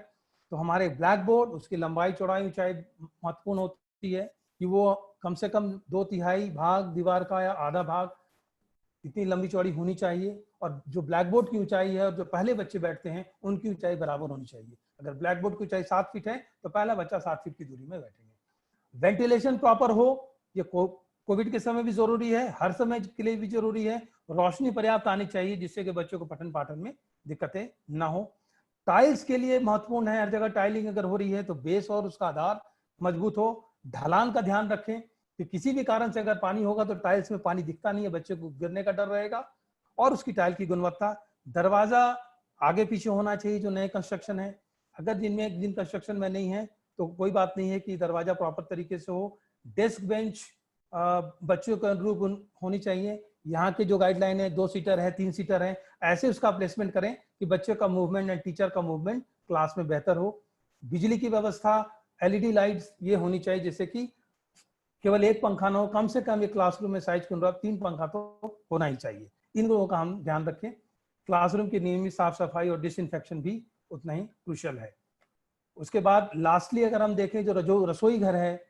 तो हमारे ब्लैक बोर्ड, उसकी लंबाई, चौड़ाई, ऊंचाई महत्वपूर्ण होती है कि वो कम से कम 2/3 भाग दीवार का या आधा भाग इतनी लंबी चौड़ी होनी चाहिए, और जो ब्लैक बोर्ड की ऊंचाई है और जो पहले बच्चे बैठते हैं उनकी ऊंचाई बराबर होनी चाहिए। अगर ब्लैक बोर्ड की ऊंचाई 7 फीट है तो पहला बच्चा 7 फीट की दूरी में बैठेंगे। वेंटिलेशन प्रॉपर हो, ये कोविड के समय भी जरूरी है, हर समय के लिए भी जरूरी है। रोशनी पर्याप्त आनी चाहिए जिससे कि बच्चों को पठन पाठन में दिक्कतें ना हो। टाइल्स के लिए महत्वपूर्ण है, हर जगह टाइलिंग अगर हो रही है तो बेस और उसका आधार मजबूत हो। ढलान का ध्यान रखें कि किसी भी कारण से अगर पानी होगा तो टाइल्स में पानी दिखता नहीं है, बच्चे को गिरने का डर रहेगा। और उसकी टाइल की गुणवत्ता, दरवाजा आगे पीछे होना चाहिए जो नए कंस्ट्रक्शन है। अगर जिन कंस्ट्रक्शन में नहीं है तो कोई बात नहीं है कि दरवाजा प्रॉपर तरीके से हो। डेस्क बेंच बच्चों के अनुरूप होनी चाहिए। यहाँ के जो गाइडलाइन है 2 सीटर है, 3 सीटर है, ऐसे उसका प्लेसमेंट करें कि बच्चे का मूवमेंट एंड टीचर का मूवमेंट क्लास में बेहतर हो। बिजली की व्यवस्था, एलईडी लाइट्स ये होनी चाहिए जिससे कि केवल 1 पंखा ना हो, कम से कम एक क्लासरूम में साइज के अनुरूप 3 पंखा तो होना ही चाहिए। इन लोगों का हम ध्यान रखें। क्लासरूम की नियमित साफ सफाई और डिसइंफेक्शन भी उतना ही क्रूशियल है। उसके बाद लास्टली अगर हम देखें जो रसोई घर है,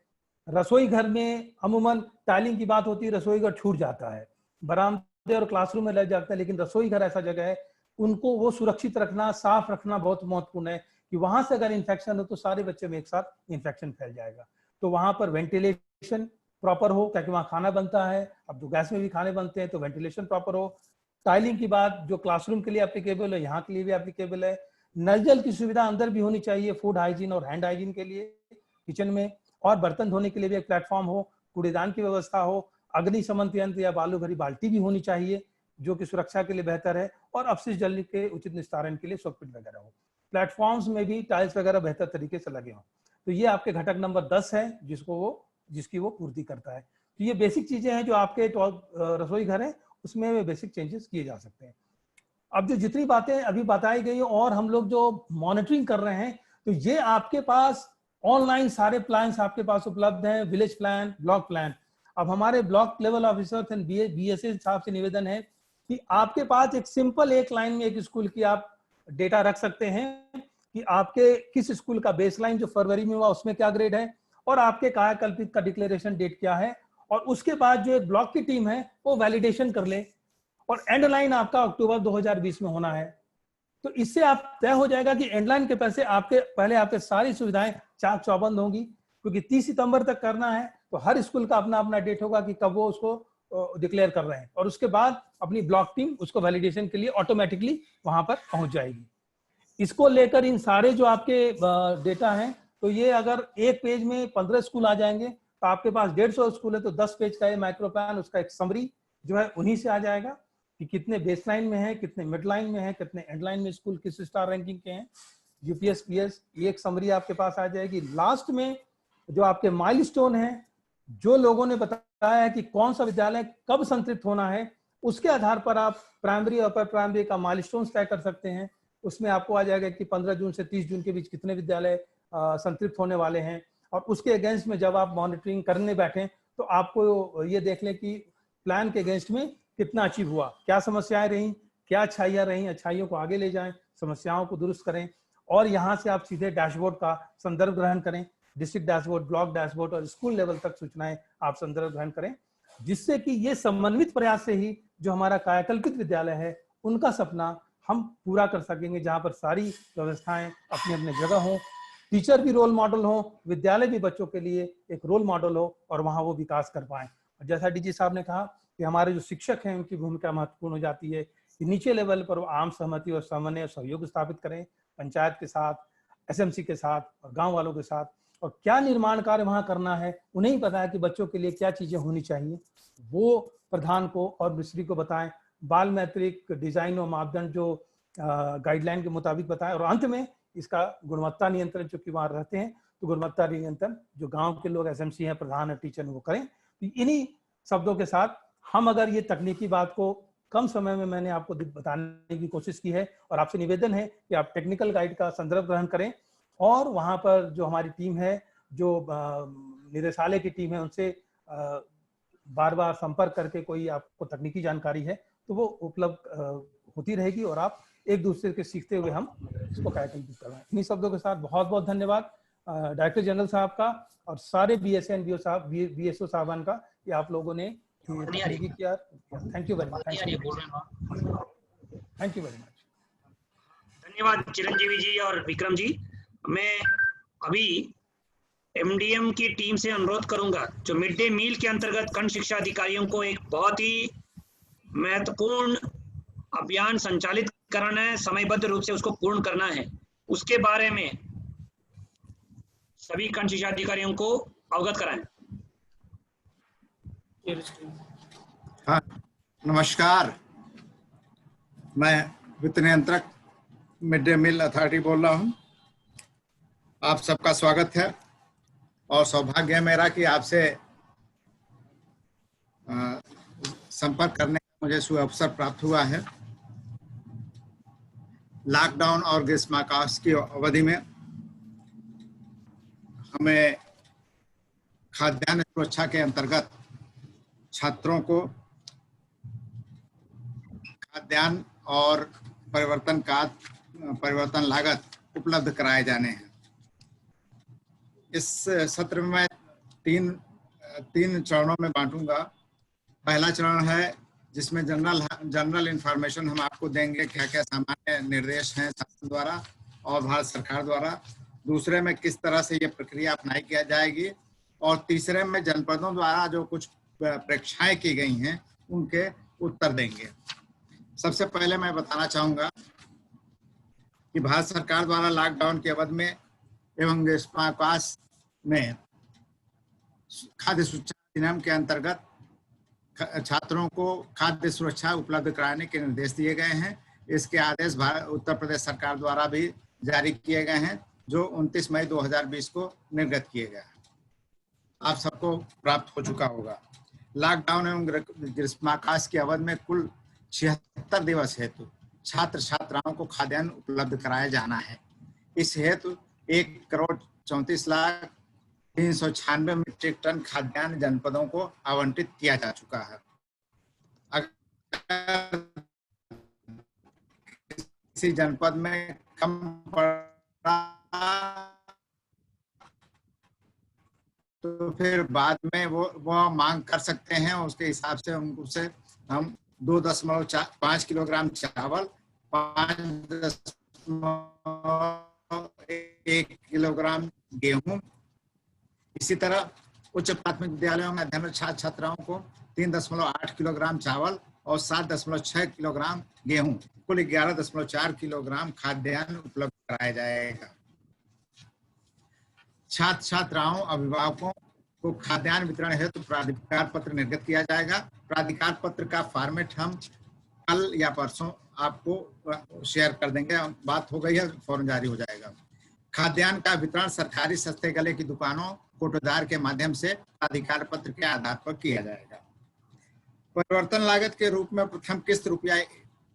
रसोई घर में अमूमन टाइलिंग की बात होती है, रसोई घर छूट जाता है, बरामदे और क्लासरूम में लग जाता है, लेकिन रसोई घर ऐसा जगह है उनको वो सुरक्षित रखना, साफ रखना बहुत महत्वपूर्ण है कि वहां से अगर इन्फेक्शन हो तो सारे बच्चे में एक साथ इन्फेक्शन फैल जाएगा। तो वहां पर वेंटिलेशन प्रॉपर हो, क्योंकि वहां खाना बनता है, अब तो गैस में भी खाने बनते हैं तो वेंटिलेशन प्रॉपर हो। टाइलिंग की बात जो क्लासरूम के लिए एप्लीकेबल है यहाँ के लिए भी एप्लीकेबल है। नल जल की सुविधा अंदर भी होनी चाहिए, फूड हाइजीन और हैंड हाइजीन के लिए किचन में, और बर्तन धोने के लिए भी एक प्लेटफॉर्म हो, कूड़ेदान की व्यवस्था हो, अग्निशमन यंत्र या बालू भरी बाल्टी भी होनी चाहिए जो कि सुरक्षा के लिए बेहतर है, और अपशिष्ट जल के उचित निस्तारण के लिए सॉकपिट वगैरह हो। प्लेटफॉर्म्स में भी टाइल्स वगैरह बेहतर तरीके से लगे हों। तो ये आपके घटक नंबर 10 है जिसकी वो पूर्ति करता है। तो ये बेसिक चीजें हैं जो आपके रसोई घर है उसमें बेसिक चेंजेस किए जा सकते हैं। अब जो जितनी बातें अभी बताई गई और हम लोग जो मॉनिटरिंग कर रहे हैं, तो ये आपके पास ऑनलाइन सारे प्लान्स आपके पास उपलब्ध हैं, विलेज प्लान, ब्लॉक प्लान। अब हमारे block level officer and BSA साहब से निवेदन है कि आपके पास एक सिंपल एक लाइन में एक स्कूल की आप डेटा रख सकते हैं कि आपके किस स्कूल का बेसलाइन जो फरवरी में हुआ उसमें क्या ग्रेड है, और आपके कायाकल्पित का डिक्लेरेशन डेट क्या है, और उसके बाद जो एक ब्लॉक की टीम है वो वैलिडेशन कर ले, और एंड लाइन आपका अक्टूबर 2020 में होना है। तो इससे आप तय हो जाएगा कि एंड लाइन के पैसे आपके सारी सुविधाएं चाक चौबंद होंगी, क्योंकि 30 सितंबर तक करना है तो हर स्कूल का अपना अपना डेट होगा कि कब वो उसको डिक्लेयर कर रहे हैं, और उसके बाद अपनी ब्लॉक टीम उसको वैलिडेशन के लिए ऑटोमेटिकली वहां पर पहुंच जाएगी। इसको लेकर इन सारे जो आपके डेटा हैं, तो ये अगर एक पेज में 15 स्कूल आ जाएंगे तो आपके पास 150 स्कूल है तो 10 पेज का ये माइक्रो प्लान, उसका एक समरी जो है उन्हीं से आ जाएगा कि कितने बेसलाइन में है, कितने मिड लाइन में है, कितने एंड लाइन में स्कूल किस स्टार रैंकिंग के हैं, यूपीएस पीएस, ये एक समरी आपके पास आ जाएगी। लास्ट में जो आपके माइलस्टोन है, जो लोगों ने बताया है कि कौन सा विद्यालय कब संतृप्त होना है, उसके आधार पर आप प्राइमरी और अपर प्राइमरी का माइलस्टोन तय कर सकते हैं। उसमें आपको आ जाएगा कि 15 जून से 30 जून के बीच कितने विद्यालय संतृप्त होने वाले हैं। और उसके अगेंस्ट में जब आप मॉनिटरिंग करने बैठें तो आपको ये देख लें कि प्लान के अगेंस्ट में कितना अचीव हुआ, क्या समस्याएं रहीं, क्या अच्छाइयाँ रहीं, अच्छाइयों को आगे ले जाएं, समस्याओं को दुरुस्त करें। और यहाँ से आप सीधे डैशबोर्ड का संदर्भ ग्रहण करें, डिस्ट्रिक्ट डैशबोर्ड, ब्लॉक डैशबोर्ड और स्कूल लेवल तक सूचनाएं आप संदर्भ ग्रहण करें, जिससे कि ये समन्वित प्रयास से ही जो हमारा कायाकल्पित विद्यालय है उनका सपना हम पूरा कर सकेंगे, जहाँ पर सारी व्यवस्थाएं अपने अपने जगह हों, टीचर भी रोल मॉडल हो, विद्यालय भी बच्चों के लिए एक रोल मॉडल हो और वहाँ वो विकास कर पाएं। और जैसा डीजी साहब ने कहा कि हमारे जो शिक्षक हैं उनकी भूमिका महत्वपूर्ण हो जाती है कि नीचे लेवल पर वो आम सहमति और समन्वय और सहयोग स्थापित करें पंचायत के साथ, एसएमसी के साथ और गांव वालों के साथ, और क्या निर्माण कार्य वहां करना है उन्हें ही पता है कि बच्चों के लिए क्या चीजें होनी चाहिए, वो प्रधान को और मिस्त्री को बताएं, बाल मैत्रिक डिजाइन और मापदंड जो गाइडलाइन के मुताबिक बताएं, और अंत में इसका गुणवत्ता नियंत्रण चूंकि वहां रहते हैं तो गुणवत्ता नियंत्रण जो गांव के लोग एसएमसी हैं, प्रधान है, टीचर वो करें। तो इन्हीं शब्दों के साथ हम अगर ये तकनीकी बात को कम समय में मैंने आपको बताने की कोशिश की है, और आपसे निवेदन है कि आप टेक्निकल गाइड का संदर्भ ग्रहण करें और वहां पर जो हमारी टीम है, जो निदेशालय की टीम है, उनसे बार बार संपर्क करके कोई आपको तकनीकी जानकारी है तो वो उपलब्ध होती रहेगी और आप एक दूसरे के सीखते हुए हम इसको कायाकल्पित करवाएं। इन्हीं शब्दों के साथ बहुत बहुत धन्यवाद डायरेक्टर जनरल साहब का और सारे बीएसएन बीओ साहब, बीएसओ साहबान का कि आप लोगों ने तकनीकी किया। Thank you very much. Thank you very much. धन्यवाद चिरंजीवी जी और विक्रम जी। मैं अभी एमडीएम की टीम से अनुरोध करूंगा, जो मिड डे मील के अंतर्गत खंड शिक्षा अधिकारियों को एक बहुत ही महत्वपूर्ण अभियान संचालित करना है, समयबद्ध रूप से उसको पूर्ण करना है, उसके बारे में सभी खंड शिक्षा अधिकारियों को अवगत कराएं। हाँ, नमस्कार, मैं वित्त नियंत्रक मिड डे मील अथॉरिटी बोल रहा हूँ। आप सबका स्वागत है और सौभाग्य है मेरा कि आपसे संपर्क करने का मुझे सुअवसर प्राप्त हुआ है। लॉकडाउन और ग्रीष्मावकाश की अवधि में हमें खाद्यान्न सुरक्षा के अंतर्गत छात्रों को खाद्यान्न और परिवर्तन लागत उपलब्ध कराए जाने हैं। इस सत्र में मैं तीन चरणों में बांटूंगा। पहला चरण है जिसमें जनरल इंफॉर्मेशन हम आपको देंगे, क्या क्या सामान्य निर्देश हैं शासन द्वारा और भारत सरकार द्वारा। दूसरे में किस तरह से ये प्रक्रिया अपनाई किया जाएगी, और तीसरे में जनपदों द्वारा जो कुछ परीक्षाएं की गई हैं उनके उत्तर देंगे। सबसे पहले मैं बताना चाहूँगा कि भारत सरकार द्वारा लॉकडाउन की अवधि में एवं ग्रीष्मावकाश में खाद्य सुरक्षा अधिनियम के अंतर्गत छात्रों को खाद्य सुरक्षा उपलब्ध कराने के निर्देश दिए गए हैं। इसके आदेश उत्तर प्रदेश सरकार द्वारा भी जारी किए गए हैं, जो 29 मई 2020 को निर्गत किए गए हैं। आप सबको प्राप्त हो चुका होगा। लॉकडाउन एवं ग्रीष्मावकाश की अवधि में कुल 76 दिवस हेतु छात्र छात्राओं को खाद्यान्न उपलब्ध कराया जाना है। इस हेतु 1,34,396 मीट्रिक टन खाद्यान्न जनपदों को आवंटित किया जा चुका है। अगर किसी जनपद में कम पड़ा तो फिर बाद में वो मांग कर सकते हैं, उसके हिसाब से उनसे हम 2.5 किलोग्राम चावल, 5.1 किलोग्राम गेहूं, इसी तरह उच्च प्राथमिक विद्यालयों में अध्ययनरत छात्र छात्राओं को 3.8 किलोग्राम चावल और 7.6 किलोग्राम गेहूं, कुल 11.4 किलोग्राम खाद्यान्न उपलब्ध कराया जाएगा। छात्र छात्राओं अभिभावकों को खाद्यान्न वितरण हेतु प्राधिकार पत्र निर्गत किया जाएगा। प्राधिकार पत्र का फॉर्मेट हम कल या परसों आपको शेयर कर देंगे, बात हो गई है, फौरन जारी हो जाएगा। खाद्यान्न का वितरण सरकारी सस्ते गले की दुकानों, कोटोदार के माध्यम से प्राधिकार पत्र के आधार पर किया जाएगा। परिवर्तन लागत के रूप में प्रथम किस्त रुपया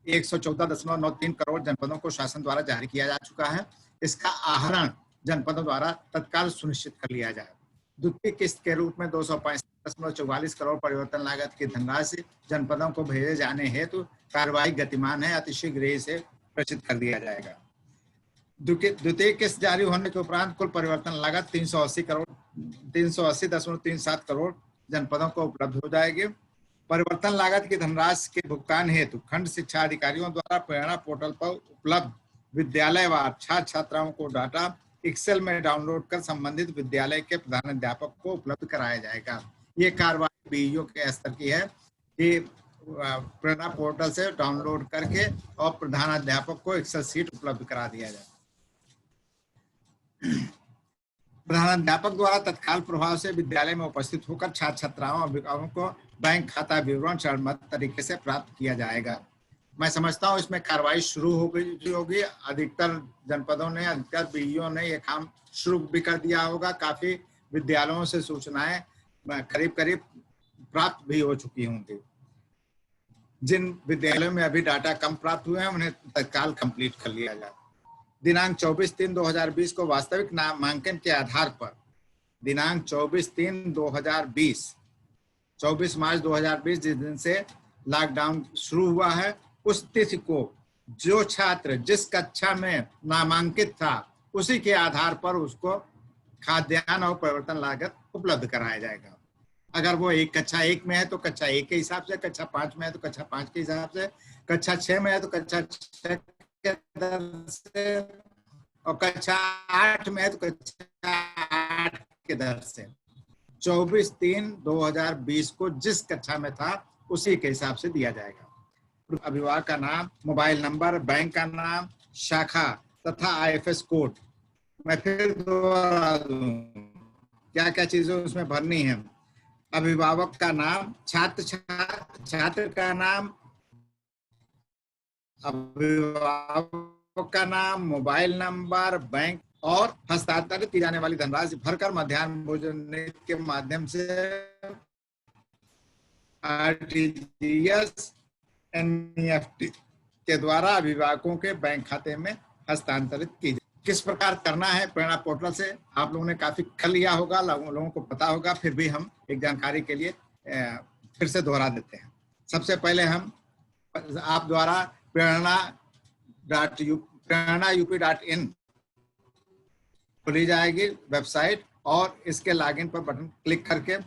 114.93 करोड़ जनपदों को शासन द्वारा जारी किया जा चुका है। इसका आहरण जनपदों द्वारा तत्काल सुनिश्चित कर लिया जाए। द्वितीय किस्त के रूप में 265.44 करोड़ परिवर्तन लागत की धनराशि जनपदों को भेजे जाने हेतु कार्यवाही गतिमान है, अतिशीघ्र इसे प्रेषित कर दिया जाएगा। द्वितीय किस्त जारी होने के उपरांत कुल परिवर्तन लागत 380.37 करोड़ जनपदों को उपलब्ध हो जाएगी। परिवर्तन लागत की धनराशि के भुगतान हेतु खंड शिक्षा अधिकारियों द्वारा प्रेरणा पोर्टल पर उपलब्ध विद्यालयवार छात्र छात्राओं को डाटा एक्सेल में डाउनलोड कर संबंधित विद्यालय के प्रधानाध्यापक को उपलब्ध कराया जाएगा। ये कार्रवाई बीईओ के स्तर की है कि प्रेरणा पोर्टल से डाउनलोड करके और प्रधानाध्यापक को एक्सेल शीट उपलब्ध करा दिया जाए। प्रधानाध्यापक द्वारा तत्काल प्रभाव से विद्यालय में उपस्थित होकर छात्र छात्राओं और अभिभावकों को बैंक खाता विवरण चरणबद्ध तरीके से प्राप्त किया जाएगा। मैं समझता हूँ इसमें कार्रवाई शुरू हो गई होगी। अधिकतर जनपदों ने, अधिकतर बीईओ ने ये काम शुरू भी कर दिया होगा। काफी विद्यालयों से सूचनाएं करीब करीब प्राप्त भी हो चुकी होंगी। जिन विद्यालयों में अभी डाटा कम प्राप्त हुए हैं उन्हें तत्काल कंप्लीट कर लिया जाए। दिनांक 24/3/2020 को वास्तविक नामांकन के आधार पर दिनांक 24/3/2020 24 मार्च 2020 जिस दिन से लॉकडाउन शुरू हुआ है उस तिथि को जो छात्र जिस कक्षा में नामांकित था उसी के आधार पर उसको खाद्यान्न और परिवर्तन लागत उपलब्ध कराया जाएगा। अगर वो एक कक्षा 1 में है तो कक्षा 1 के हिसाब से, कक्षा 5 में है तो कक्षा 5 के हिसाब से, कक्षा 6 में है तो कक्षा 6 के दर से, और कक्षा 8 में है तो कक्षा 8 के दर से 24/3/2020 को जिस कक्षा में था उसी के हिसाब से दिया जाएगा। अभिभावक का नाम, मोबाइल नंबर, बैंक का नाम, शाखा तथा IFS कोड। मैं फिर दोहरा दूं क्या क्या चीजें उसमें भरनी है। अभिभावक का नाम, छात्र का नाम, अभिभावक का नाम, मोबाइल नंबर, बैंक और हस्तांतरित की जाने वाली धनराशि भरकर मध्याह्न भोजन नीति के माध्यम से RTGS NEFT के द्वारा अभिभावकों के बैंक खाते में हस्तांतरित की जाए। किस प्रकार करना है प्रेरणा पोर्टल से आप लोगों ने काफी कर लिया होगा, लोगों को पता होगा, फिर भी हम एक जानकारी के लिए फिर से दोहरा देते हैं। सबसे पहले हम आप द्वारा prerana.up.in खुली जाएगी वेबसाइट और इसके लॉगिन पर बटन क्लिक करके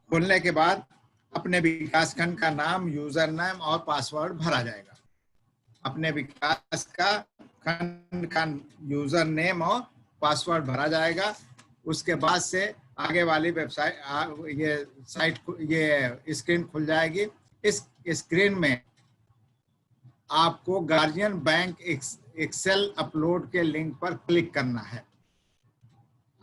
खोलने के बाद अपने विकासखंड का नाम, यूजर नेम और पासवर्ड भरा जाएगा। अपने विकास का खंड का यूजर नेम और पासवर्ड भरा जाएगा। उसके बाद से आगे वाली वेबसाइट ये स्क्रीन खुल जाएगी। इस स्क्रीन में आपको गार्जियन बैंक एक्सेल अपलोड के लिंक पर क्लिक करना है।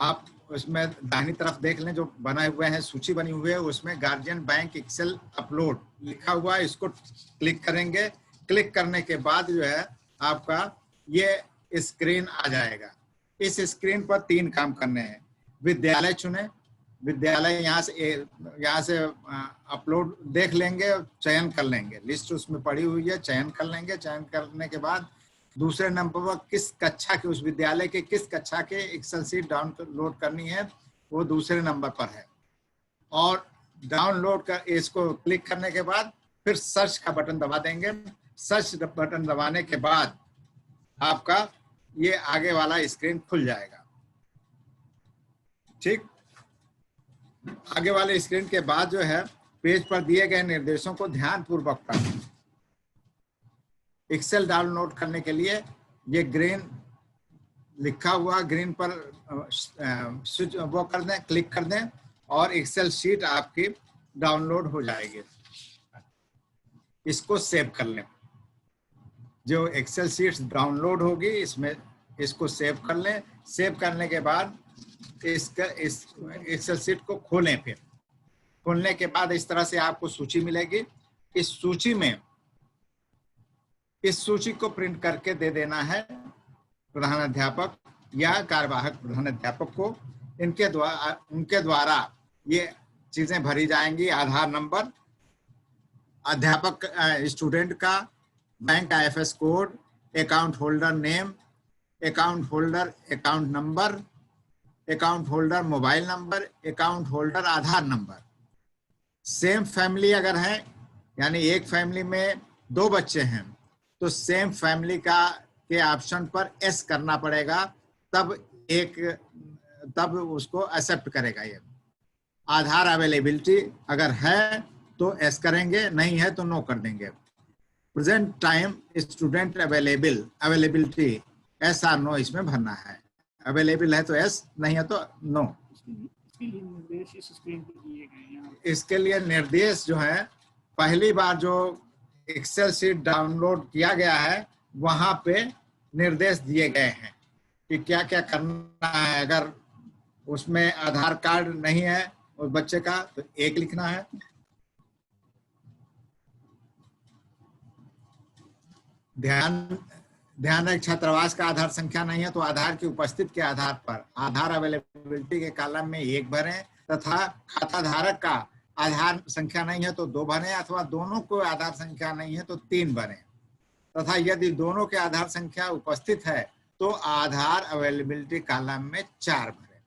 आप उसमें दाहिनी तरफ देख लें जो बना हुए हैं, सूची बनी हुई है, उसमें गार्जियन बैंक एक्सेल अपलोड लिखा हुआ है, इसको क्लिक करेंगे। क्लिक करने के बाद जो है आपका ये स्क्रीन आ जाएगा। इस स्क्रीन पर 3 काम करने हैं। विद्यालय चुने, विद्यालय यहाँ से अपलोड देख लेंगे, चयन कर लेंगे, लिस्ट उसमें पड़ी हुई है, चयन कर लेंगे। चयन करने के बाद दूसरे नंबर पर किस कक्षा के, उस विद्यालय के किस कक्षा के एक्सेल शीट डाउनलोड करनी है वो दूसरे नंबर पर है। और डाउनलोड कर इसको क्लिक करने के बाद फिर सर्च का बटन दबा देंगे। सर्च बटन दबाने के बाद आपका ये आगे वाला स्क्रीन खुल जाएगा। ठीक, आगे वाले स्क्रीन के बाद जो है पेज पर दिए गए निर्देशों को ध्यानपूर्वक पढ़ें। एक्सेल डाउनलोड करने के लिए ये ग्रीन लिखा हुआ, ग्रीन पर स्विच वो कर दें, क्लिक कर दें और एक्सेल शीट आपकी डाउनलोड हो जाएगी। इसको सेव कर लें। जो एक्सेल शीट्स डाउनलोड होगी इसमें इसको सेव कर लें। सेव करने के बाद इस एक्सेल शीट को खोलें। फिर खोलने के बाद इस तरह से आपको सूची मिलेगी। इस सूची को प्रिंट करके दे देना है प्रधानाध्यापक या कार्यवाहक प्रधानाध्यापक को। उनके द्वारा ये चीजें भरी जाएंगी। आधार नंबर, अध्यापक स्टूडेंट का, bank IFS code, account holder name, account holder account number, account holder mobile number, account holder Aadhaar number. Same family अगर है, यानी एक फैमिली में 2 बच्चे हैं, तो सेम फैमिली का के ऑप्शन पर एस करना पड़ेगा, तब उसको एक्सेप्ट करेगा। ये आधार अवेलेबिलिटी अगर है तो एस करेंगे, नहीं है तो नो कर देंगे। Present time student availability S R no इसमें भरना है। अवेलेबल है तो एस, नहीं है तो नो। इसके लिए निर्देश जो है, पहली बार जो एक्सेल शीट डाउनलोड किया गया है वहां पे निर्देश दिए गए हैं कि क्या क्या करना है। अगर उसमें आधार कार्ड नहीं है उस बच्चे का तो 1 लिखना है। ध्यान रहे, छात्रावास का आधार संख्या नहीं है तो आधार की उपस्थिति के आधार पर आधार अवेलेबिलिटी के कॉलम में 1 भरें, तथा खाता धारक का आधार संख्या नहीं है तो 2 भरें, अथवा दोनों को आधार संख्या नहीं है तो 3 भरें, तथा यदि दोनों के आधार संख्या उपस्थित है तो आधार अवेलेबिलिटी कॉलम में 4 भरें।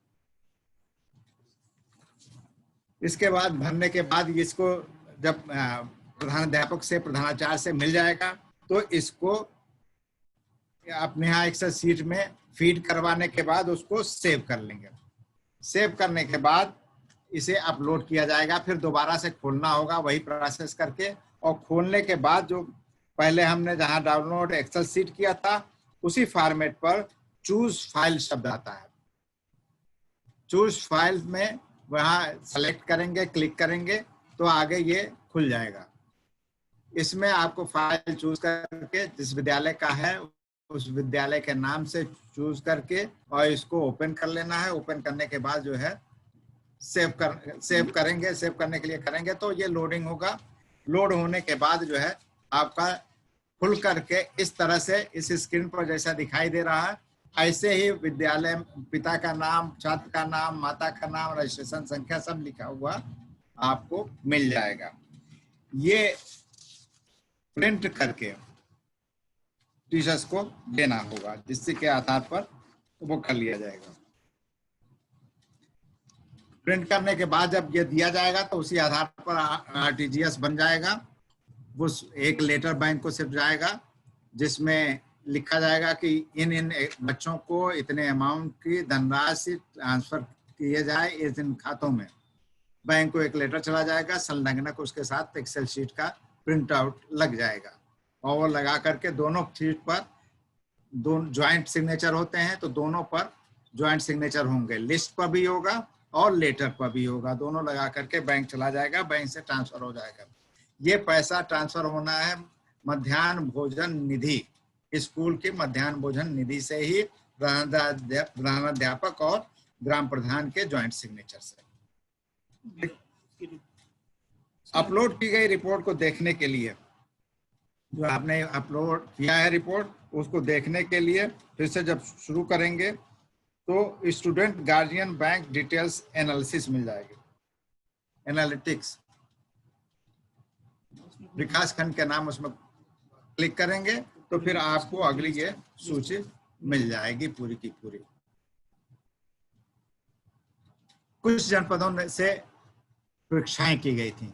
इसके बाद भरने के बाद इसको जब प्रधानाध्यापक से प्रधानाचार्य से मिल जाएगा तो इसको अपने यहाँ एक्सेल शीट में फीड करवाने के बाद उसको सेव कर लेंगे। सेव करने के बाद इसे अपलोड किया जाएगा, फिर दोबारा से खोलना होगा वही प्रोसेस करके, और खोलने के बाद जो पहले हमने जहां डाउनलोड एक्सेल शीट किया था उसी फॉर्मेट पर चूज फाइल शब्द आता है। चूज फाइल में वहां सेलेक्ट करेंगे, क्लिक करेंगे तो आगे ये खुल जाएगा। इसमें आपको फाइल चूज करके जिस विद्यालय का है उस विद्यालय के नाम से चूज करके और इसको ओपन कर लेना है। ओपन करने के बाद जो है सेव करेंगे। सेव करने के लिए करेंगे तो ये लोडिंग होगा। लोड होने के बाद जो है आपका खुल करके इस तरह से इस स्क्रीन पर जैसा दिखाई दे रहा है, ऐसे ही विद्यालय, पिता का नाम, छात्र का नाम, माता का नाम, रजिस्ट्रेशन संख्या सब लिखा हुआ आपको मिल जाएगा। ये प्रिंट करके टीचर्स को देना होगा, जिससे के आधार पर वो कर लिया जाएगा। प्रिंट करने के बाद जब ये दिया जाएगा तो उसी आधार पर आरटीजीएस बन जाएगा। वो एक लेटर बैंक को सिर्फ जाएगा जिसमें लिखा जाएगा कि इन बच्चों को इतने अमाउंट की धनराशि ट्रांसफर किए जाए इन खातों में। बैंक को एक लेटर चला जाएगा, संलग्नक उसके साथ एक्सेल शीट का प्रिंट आउट लग जाएगा, और वो लगा करके दोनों शीट पर दोनों ज्वाइंट सिग्नेचर होते हैं तो दोनों पर ज्वाइंट सिग्नेचर होंगे। लिस्ट पर भी होगा और लेटर पर भी होगा। दोनों लगा करके बैंक चला जाएगा, बैंक से ट्रांसफर हो जाएगा। ये पैसा ट्रांसफर होना है मध्याह्न भोजन निधि, स्कूल की मध्याह्न भोजन निधि से ही प्रधानाध्यापक और ग्राम प्रधान के ज्वाइंट सिग्नेचर से। अपलोड की गई रिपोर्ट को देखने के लिए, जो आपने अपलोड किया है रिपोर्ट, उसको देखने के लिए फिर से जब शुरू करेंगे तो student guardian bank details analysis मिल जाएगी, एनालिटिक्स। विकास खंड के नाम उसमें क्लिक करेंगे तो फिर आपको अगली ये सूची मिल जाएगी पूरी की पूरी। कुछ जनपदों से परीक्षाएं की गई थी,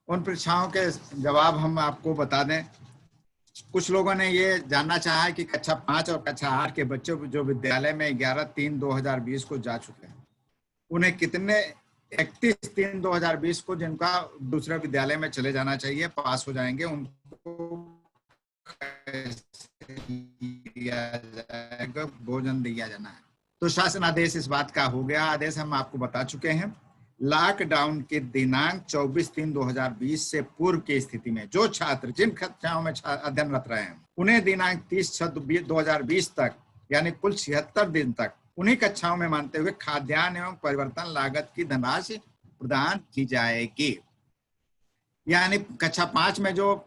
उन परीक्षाओं के जवाब हम आपको बता दें। कुछ लोगों ने ये जानना चाहा है कि कक्षा 5 और कक्षा 8 के बच्चे जो विद्यालय में 11/3/2020 को जा चुके हैं, उन्हें कितने 31/3/2020 को जिनका दूसरे विद्यालय में चले जाना चाहिए, पास हो जाएंगे, उनको दिया जाएगा, भोजन दिया जाना है। तो शासन आदेश इस बात का हो गया। आदेश हम आपको बता चुके हैं। लॉकडाउन के दिनांक 24/3/2020 से पूर्व की स्थिति में जो छात्र जिन कक्षाओं में अध्ययनरत रहे हैं, उन्हें दिनांक 30/6/2020 तक यानी कुल 76 दिन तक उन्हीं कक्षाओं में मानते हुए खाद्यान्न एवं परिवर्तन लागत की धनराशि प्रदान की जाएगी। यानी कक्षा 5 में जो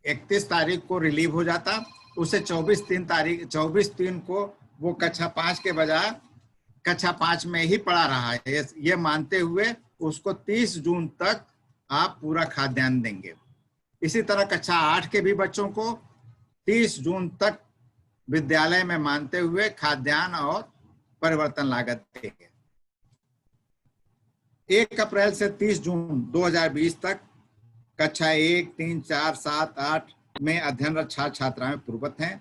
31 तारीख को रिलीव हो जाता, उसे 24/3 को वो कक्षा 5 के बजाय कक्षा 5 में ही पढ़ा रहा है, ये मानते हुए उसको 30 जून तक आप पूरा खाद्यान्न देंगे। इसी तरह कक्षा 8 के भी बच्चों को 30 जून तक विद्यालय में मानते हुए खाद्यान्न और परिवर्तन लागत देंगे। 1 अप्रैल से 30 जून 2020 तक कक्षा 1, 3, 4, 7, 8 में अध्ययनरत छात्र छात्राएं पूर्ववत हैं,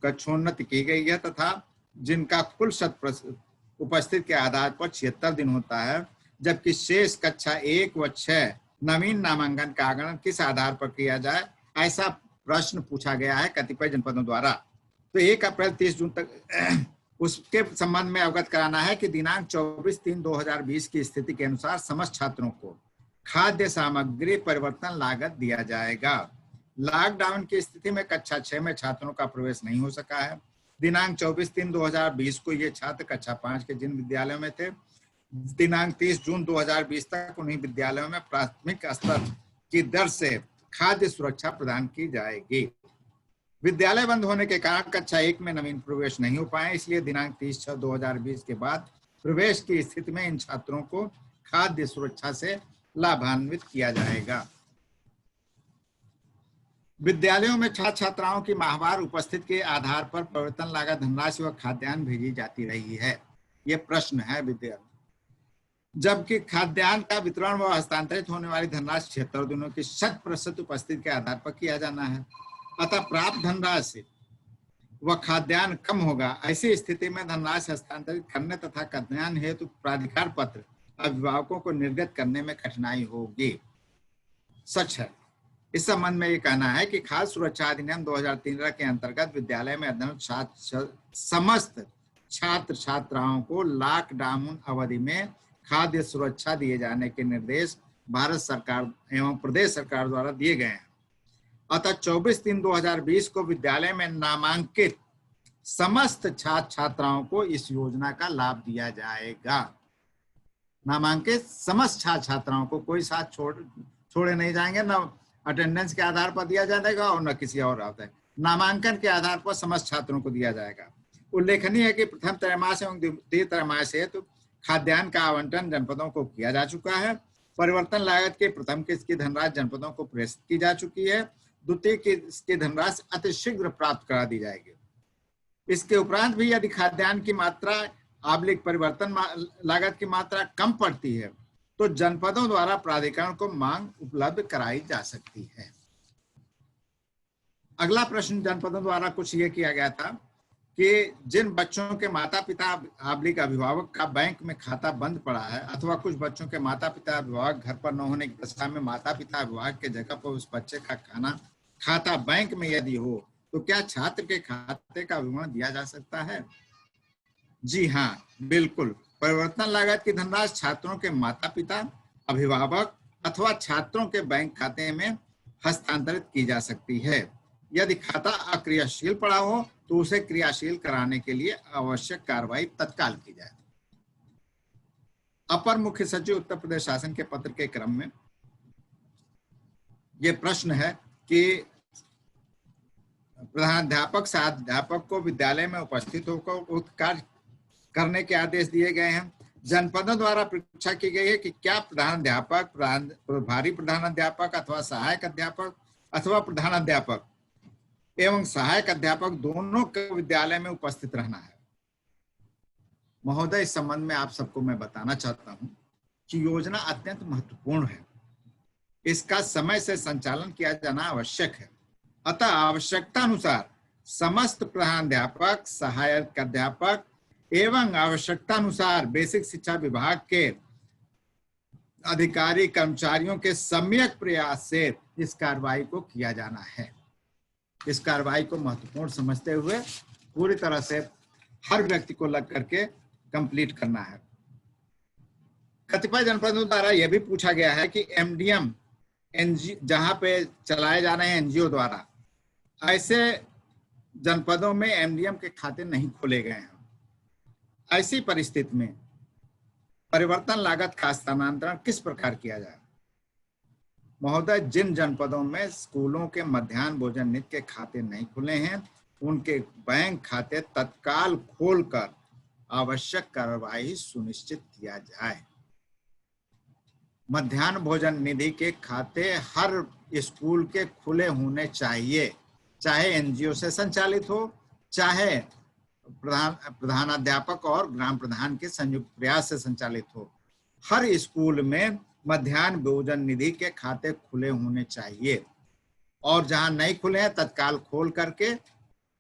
कक्षोन्नति की गई है तथा जिनका कुल शत उपस्थित के आधार पर 76 दिन होता है, जबकि शेष कक्षा 1 व 6 नवीन नामांकन का आगमन किस आधार पर किया जाए, ऐसा प्रश्न पूछा गया है कतिपय जनपदों द्वारा। तो 1 अप्रैल 30 जून तक उसके संबंध में अवगत कराना है कि दिनांक 24/3/2020 की स्थिति के अनुसार समस्त छात्रों को खाद्य सामग्री परिवर्तन लागत दिया जाएगा। लॉकडाउन की स्थिति में कक्षा 6 में छात्रों का प्रवेश नहीं हो सका है। दिनांक 24/3/2020 को ये छात्र कक्षा 5 के जिन विद्यालयों में थे, दिनांक 30 जून 2020 तक उन्हीं विद्यालयों में प्राथमिक स्तर की दर से खाद्य सुरक्षा प्रदान की जाएगी। विद्यालय बंद होने के कारण कक्षा 1 में नवीन प्रवेश नहीं हो पाए, इसलिए दिनांक 30/6/2020 के बाद प्रवेश की स्थिति में इन छात्रों को खाद्य सुरक्षा से लाभान्वित किया जाएगा। विद्यालयों में छात्र छात्राओं की माहवार उपस्थिति के आधार पर परिवर्तन लागत धनराशि व खाद्यान्न भेजी जाती रही है। ये प्रश्न है विद्यालय, जबकि खाद्यान्न का वितरण व हस्तांतरित होने वाली धनराशि 76 दिनों की 100% उपस्थिति के आधार पर किया जाना है। अतः प्राप्त धनराशि व खाद्यान्न कम होगा। ऐसी स्थिति में धनराशि हस्तांतरित करने तथा खाद्यान्न हेतु प्राधिकार पत्र अभिभावकों को निर्गत करने में कठिनाई होगी। सच है। इस संबंध में ये कहना है कि खाद्य सुरक्षा अधिनियम 2013 के अंतर्गत विद्यालय में अध्ययनरत समस्त छात्र छात्राओं को लॉकडाउन अवधि में खाद्य सुरक्षा दिए जाने के निर्देश भारत सरकार एवं प्रदेश सरकार द्वारा दिए गए हैं। अतः 24/3/2020 को विद्यालय में नामांकित समस्त छात्र छात्राओं को इस योजना का लाभ दिया जाएगा। नामांकित समस्त छात्र छात्राओं को कोई साथ छोड़े नहीं जाएंगे, न अटेंडेंस के आधार पर दिया जाएगा और न किसी और आधार पर, नामांकन के आधार पर समस्त छात्रों को दिया जाएगा। उल्लेखनीय है कि प्रथम त्रैमास एवं द्वितीय त्रैमास हेतु खाद्यान्न का आवंटन जनपदों को किया जा चुका है। परिवर्तन लागत के प्रथम किस्त की धनराशि जनपदों को प्रेषित की जा चुकी है। द्वितीय किस्त की धनराशि अतिशीघ्र प्राप्त करा दी जाएगी। इसके उपरांत भी यदि खाद्यान्न की मात्रा परिवर्तन लागत की मात्रा कम पड़ती है तो जनपदों द्वारा प्राधिकरण को मांग उपलब्ध कराई जा सकती है। अगला प्रश्न जनपदों द्वारा कुछ ये किया गया था कि जिन बच्चों के माता पिता अभिभावक का बैंक में खाता बंद पड़ा है अथवा कुछ बच्चों के माता पिता अभिभावक घर पर न होने की दशा में माता पिता अभिभावक के जगह पर उस बच्चे का खाता बैंक में यदि हो तो क्या छात्र के खाते का विवरण दिया जा सकता है? जी हाँ, बिल्कुल। परिवर्तन लागत की धनराशि छात्रों के माता पिता अभिभावक अथवा छात्रों के बैंक खाते में हस्तांतरित की जा सकती है। यदि खाता अक्रियाशील पड़ा हो तो उसे क्रियाशील कराने के लिए आवश्यक कार्रवाई तत्काल की जाए। अपर मुख्य सचिव उत्तर प्रदेश शासन के पत्र के क्रम में यह प्रश्न है कि प्रधानाध्यापक सहाध्यापक को विद्यालय में उपस्थित होकर उक्त कार्य करने के आदेश दिए गए हैं। जनपदों द्वारा परीक्षा की गई है कि क्या प्रधानाध्यापक, प्रभारी प्रधानाध्यापक अथवा सहायक अध्यापक अथवा प्रधानाध्यापक एवं सहायक अध्यापक दोनों को विद्यालय में उपस्थित रहना है। महोदय, इस संबंध में आप सबको मैं बताना चाहता हूं कि योजना अत्यंत महत्वपूर्ण है। इसका समय से संचालन किया जाना आवश्यक है। अतः आवश्यकता अनुसार समस्त प्रधानाध्यापक, सहायक अध्यापक एवं आवश्यकता अनुसार बेसिक शिक्षा विभाग के अधिकारी कर्मचारियों के सम्यक प्रयास से इस कार्रवाई को किया जाना है। इस कार्रवाई को महत्वपूर्ण समझते हुए पूरी तरह से हर व्यक्ति को लग करके कंप्लीट करना है। कतिपय जनपदों द्वारा यह भी पूछा गया है कि एमडीएम जहां पे चलाए जा रहे हैं एनजीओ द्वारा, ऐसे जनपदों में एमडीएम के खाते नहीं खोले गए हैं। ऐसी परिस्थिति में परिवर्तन लागत का स्थानांतरण किस प्रकार किया जाए? महोदय, जिन जनपदों में स्कूलों के मध्याह्न भोजन निधि के खाते नहीं खुले हैं उनके बैंक खाते तत्काल खोलकर आवश्यक कार्रवाई सुनिश्चित किया जाए। मध्याह्न भोजन निधि के खाते हर स्कूल के खुले होने चाहिए, चाहे एनजीओ से संचालित हो, चाहे प्रधानाध्यापक और ग्राम प्रधान के संयुक्त प्रयास से संचालित हो। हर स्कूल में मध्याह्न भोजन निधि के खाते खुले होने चाहिए और जहां नहीं खुले हैं तत्काल खोल करके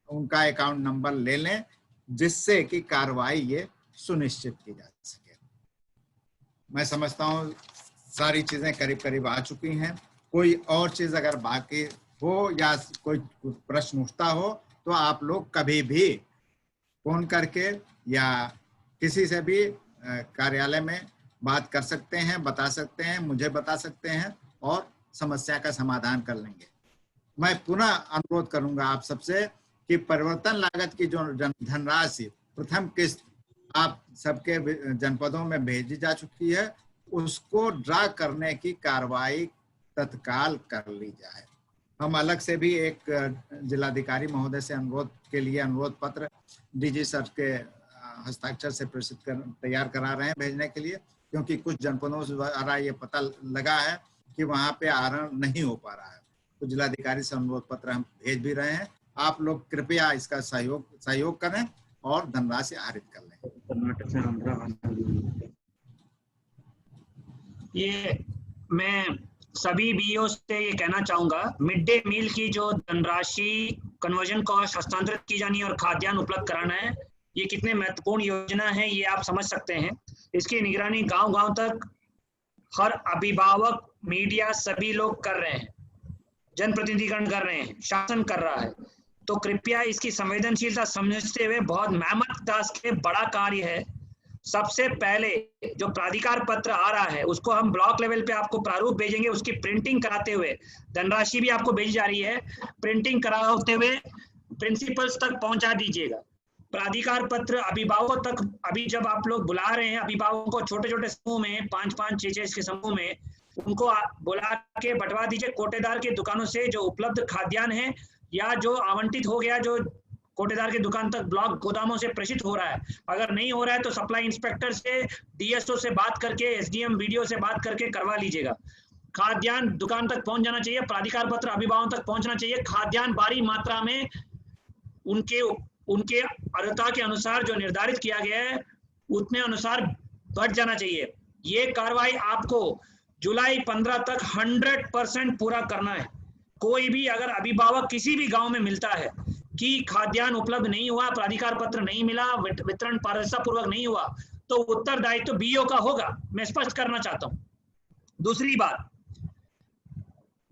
उनका अकाउंट नंबर ले लें, जिससे कि कार्रवाई ये सुनिश्चित की जा सके। मैं समझता हूँ सारी चीजें करीब करीब आ चुकी हैं। कोई और चीज अगर बाकी हो या कोई प्रश्न उठता हो तो आप लोग कभी भी फोन करके या किसी से भी कार्यालय में बात कर सकते हैं, बता सकते हैं, मुझे बता सकते हैं और समस्या का समाधान कर लेंगे। मैं पुनः अनुरोध करूंगा आप सबसे कि परिवर्तन लागत की जो धनराशि प्रथम किस्त आप सबके जनपदों में भेजी जा चुकी है, उसको ड्रा करने की कार्रवाई तत्काल कर ली जाए। हम अलग से भी एक जिलाधिकारी महोदय से अनुरोध के लिए अनुरोध पत्र डीजी सर के हस्ताक्षर से प्रेषित तैयार करा रहे हैं भेजने के लिए, क्योंकि कुछ जनपदों से द्वारा ये पता लगा है कि वहां पे आहरण नहीं हो पा रहा है, तो जिलाधिकारी से अनुरोध पत्र हम भेज भी रहे हैं। आप लोग कृपया इसका सहयोग करें और धनराशि आहरित कर लें। ये मैं सभी बीओ से ये कहना चाहूंगा, मिड डे मील की जो धनराशि कन्वर्जन कॉस्ट हस्तांतरित की जानी है और खाद्यान्न उपलब्ध कराना है, ये कितने महत्वपूर्ण योजना है ये आप समझ सकते हैं। इसकी निगरानी गांव-गांव तक हर अभिभावक, मीडिया सभी लोग कर रहे हैं, जनप्रतिनिधिगण कर रहे हैं, शासन कर रहा है। तो कृपया इसकी संवेदनशीलता समझते हुए, बहुत मेहनत टास्क है, बड़ा कार्य है। सबसे पहले जो प्राधिकार पत्र आ रहा है उसको हम ब्लॉक लेवल पे आपको प्रारूप भेजेंगे, उसकी प्रिंटिंग कराते हुए, धनराशि भी आपको भेजी जा रही है, प्रिंटिंग कराते हुए प्रिंसिपल्स तक पहुंचा दीजिएगा। प्राधिकार पत्र अभिभावकों तक अभी जब आप लोग बुला रहे हैं अभिभावकों को छोटे छोटे समूह में 5-5, 6-6 के समूह में, उनको बुला के बंटवा दीजिए। कोटेदार की दुकानों से जो उपलब्ध खाद्यान्न है या जो आवंटित हो गया, जो कोटेदार की दुकान तक ब्लॉक गोदामों से प्रेषित हो रहा है, अगर नहीं हो रहा है तो सप्लाई इंस्पेक्टर से, डीएसओ से बात करके, एसडीएम वीडियो से बात करके करवा लीजिएगा। खाद्यान्न दुकान तक पहुंच जाना चाहिए, प्राधिकार पत्र अभिभावकों तक पहुंचना चाहिए। खाद्यान्न भारी मात्रा में उनके अर्हता के अनुसार जो निर्धारित किया गया है उतने अनुसार बढ़ जाना चाहिए। ये कार्रवाई आपको जुलाई 15 तक 100% पूरा करना है। कोई भी अगर अभिभावक किसी भी गांव में मिलता है कि खाद्यान्न उपलब्ध नहीं हुआ, प्राधिकार पत्र नहीं मिला, वितरण पारदर्शिता पूर्वक नहीं हुआ, तो उत्तरदायित्व बीओ का होगा। मैं स्पष्ट करना चाहता हूं।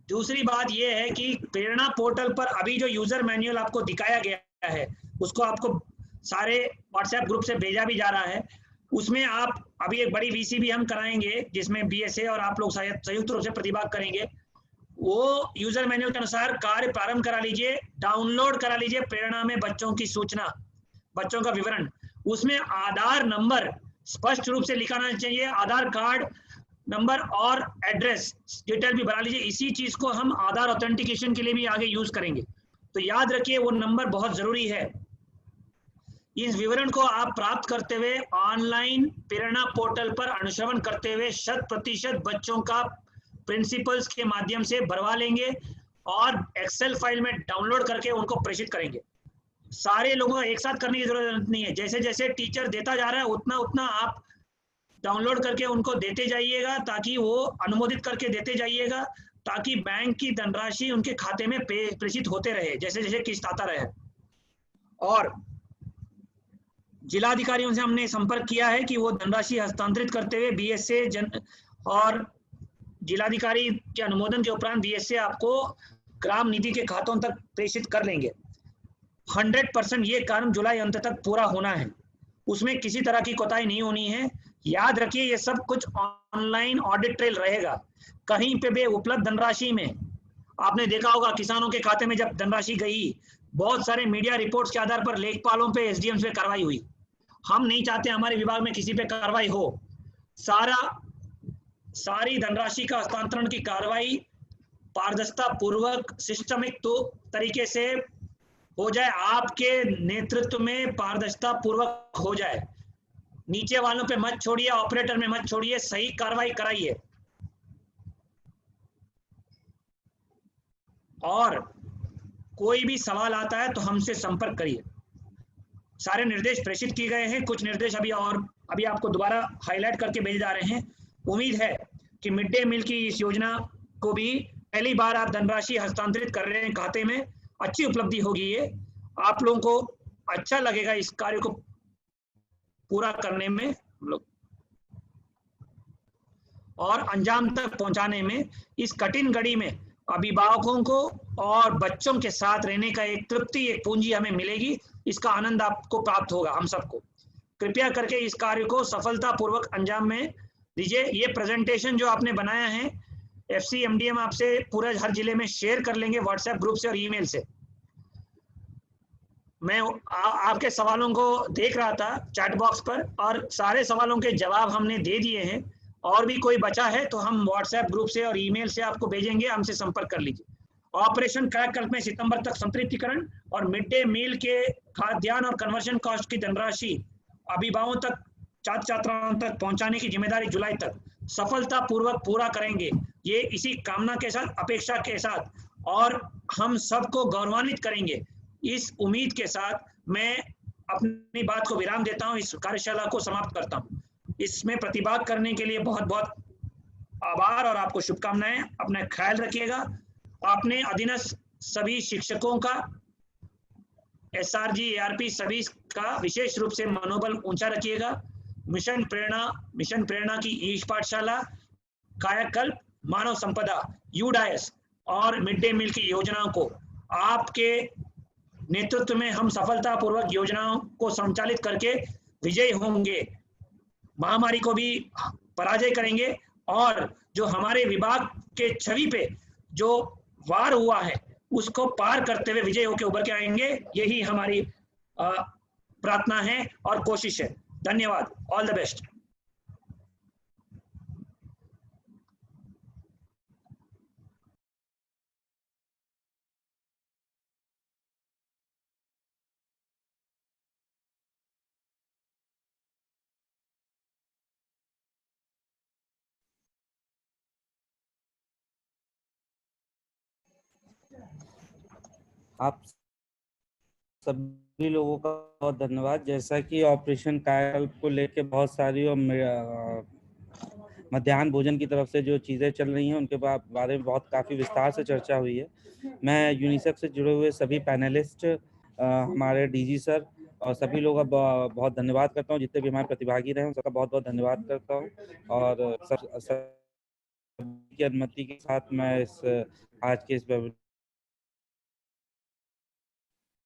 दूसरी बात यह है कि प्रेरणा पोर्टल पर अभी जो यूजर मैनुअल आपको दिखाया गया है, उसको आपको सारे व्हाट्सएप ग्रुप से भेजा भी जा रहा है। उसमें आप अभी एक बड़ी वीसीबी हम कराएंगे जिसमें बीएसए और आप लोग शायद संयुक्त रूप से प्रतिभाग करेंगे। वो यूजर मैनुअल के अनुसार कार्य प्रारंभ करा लीजिए, डाउनलोड करा लीजिए। प्रेरणा में बच्चों की सूचना, बच्चों का विवरण, उसमें आधार नंबर स्पष्ट रूप से लिखाना चाहिए, आधार कार्ड नंबर और एड्रेस डिटेल भी भरा लीजिए। इसी चीज को हम आधार ऑथेंटिकेशन के लिए भी आगे यूज करेंगे, तो याद रखिए वो नंबर बहुत जरूरी है। इस विवरण को आप प्राप्त करते हुए ऑनलाइन प्रेरणा पोर्टल पर अनुश्रवण करते हुए 100% बच्चों का प्रिंसिपल्स के माध्यम से भरवा लेंगे और एक्सेल फाइल में डाउनलोड करके उनको प्रेषित करेंगे। सारे लोगों को एक साथ करने की जरूरत नहीं है, जैसे जैसे टीचर देता जा रहा है उतना उतना आप डाउनलोड करके उनको देते जाइएगा, ताकि वो अनुमोदित करके देते जाइएगा, ताकि बैंक की धनराशि उनके खाते में प्रेषित होते रहे जैसे जैसे किस्त आता रहे। और जिलाधिकारियों से हमने संपर्क किया है कि वो धनराशि हस्तांतरित करते हुए बीएसए और जिलाधिकारी के अनुमोदन के उपरांत बीएसए आपको ग्राम निधि के खातों तक प्रेषित कर लेंगे। 100% ये काम जुलाई अंत तक पूरा होना है, उसमें किसी तरह की कोताही नहीं होनी है। याद रखिए ये सब कुछ ऑनलाइन ऑडिट ट्रेल रहेगा। कहीं पे भी उपलब्ध धनराशि में आपने देखा होगा किसानों के खाते में जब धनराशि गई, बहुत सारे मीडिया रिपोर्ट्स के आधार पर लेखपालों पे, एसडीएम पे कार्रवाई हुई। हम नहीं चाहते हमारे विभाग में किसी पे कार्रवाई हो। सारी धनराशि का हस्तांतरण की कार्रवाई पारदर्शिता पूर्वक सिस्टमिक तरीके से हो जाए, आपके नेतृत्व में पारदर्शिता पूर्वक हो जाए। नीचे वालों पे मत छोड़िए, ऑपरेटर में मत छोड़िए, सही कार्रवाई कराइए। और कोई भी सवाल आता है तो हमसे संपर्क करिए। सारे निर्देश प्रेषित किए गए हैं, कुछ निर्देश अभी आपको दोबारा हाईलाइट करके भेजे जा रहे हैं। उम्मीद है कि मिड डे मील की इस योजना को भी पहली बार आप धनराशि हस्तांतरित कर रहे हैं खाते में, अच्छी उपलब्धि होगी ये, आप लोगों को अच्छा लगेगा इस कार्य को पूरा करने में हम लोग और अंजाम तक पहुंचाने में। इस कठिन घड़ी में अभिभावकों को और बच्चों के साथ रहने का एक तृप्ति, एक पूंजी हमें मिलेगी, इसका आनंद आपको प्राप्त होगा हम सबको। कृपया करके इस कार्य को सफलतापूर्वक अंजाम में दीजिए। ये प्रेजेंटेशन जो आपने बनाया है FCMDM आपसे पूरे हर जिले में शेयर कर लेंगे व्हाट्सएप ग्रुप से और ईमेल से। मैं आपके सवालों को देख रहा था चैट बॉक्स पर और सारे सवालों के जवाब हमने दे दिए हैं, और भी कोई बचा है तो हम व्हाट्सएप ग्रुप से और ईमेल से आपको भेजेंगे, हमसे संपर्क कर लीजिए। ऑपरेशन कायाकल्प में सितंबर तक संतृप्तिकरण और मिड डे मील के खाद्यान्न और कन्वर्शन कॉस्ट की धनराशि अभिभावकों तक, छात्र छात्राओं तक पहुंचाने की जिम्मेदारी जुलाई तक सफलतापूर्वक पूरा करेंगे। ये इसी कामना के साथ, अपेक्षा के साथ और हम सबको गौरवान्वित करेंगे, इस उम्मीद के साथ मैं अपनी बात को विराम देता हूं, इस कार्यशाला को समाप्त करता हूं। इसमें प्रतिभाग करने के लिए बहुत बहुत आभार और आपको शुभकामनाएं। अपना ख्याल रखिएगा। आपने अधीनस्थ सभी शिक्षकों का, SRG ARP सभी का विशेष रूप से मनोबल ऊंचा रखिएगा। मिशन प्रेरणा की ईश पाठशाला, कायाकल्प, मानव संपदा, UDAS और मिड डे मील की योजनाओं को आपके नेतृत्व में हम सफलतापूर्वक योजनाओं को संचालित करके विजयी होंगे, महामारी को भी पराजय करेंगे और जो हमारे विभाग के छवि पे जो वार हुआ है उसको पार करते हुए विजय होकर उभर के आएंगे। यही हमारी प्रार्थना है और कोशिश है। धन्यवाद। All the best. आप सभी लोगों का बहुत धन्यवाद। जैसा कि ऑपरेशन कायाकल्प को लेकर बहुत सारी और मध्याह्न भोजन की तरफ से जो चीज़ें चल रही हैं उनके बारे में काफ़ी विस्तार से चर्चा हुई है। मैं यूनिसेफ से जुड़े हुए सभी पैनलिस्ट, हमारे DG सर और सभी लोगों का बहुत धन्यवाद करता हूं। जितने भी हमारे प्रतिभागी रहे हैं सबका बहुत बहुत धन्यवाद करता हूं और सब की अनुमति के साथ मैं आज के इस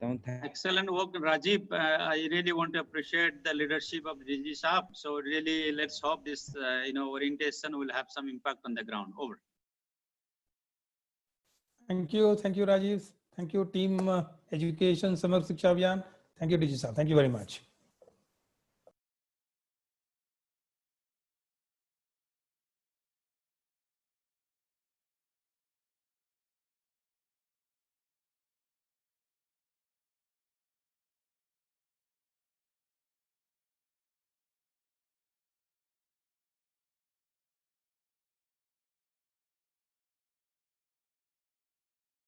Excellent work, Rajiv. I really want to appreciate the leadership of DG Saab. So really, let's hope this, orientation will have some impact on the ground. Over. Thank you, Rajiv. Thank you, team education, Samarth Shiksha Abhiyan. Thank you, DG Saab. Thank you very much.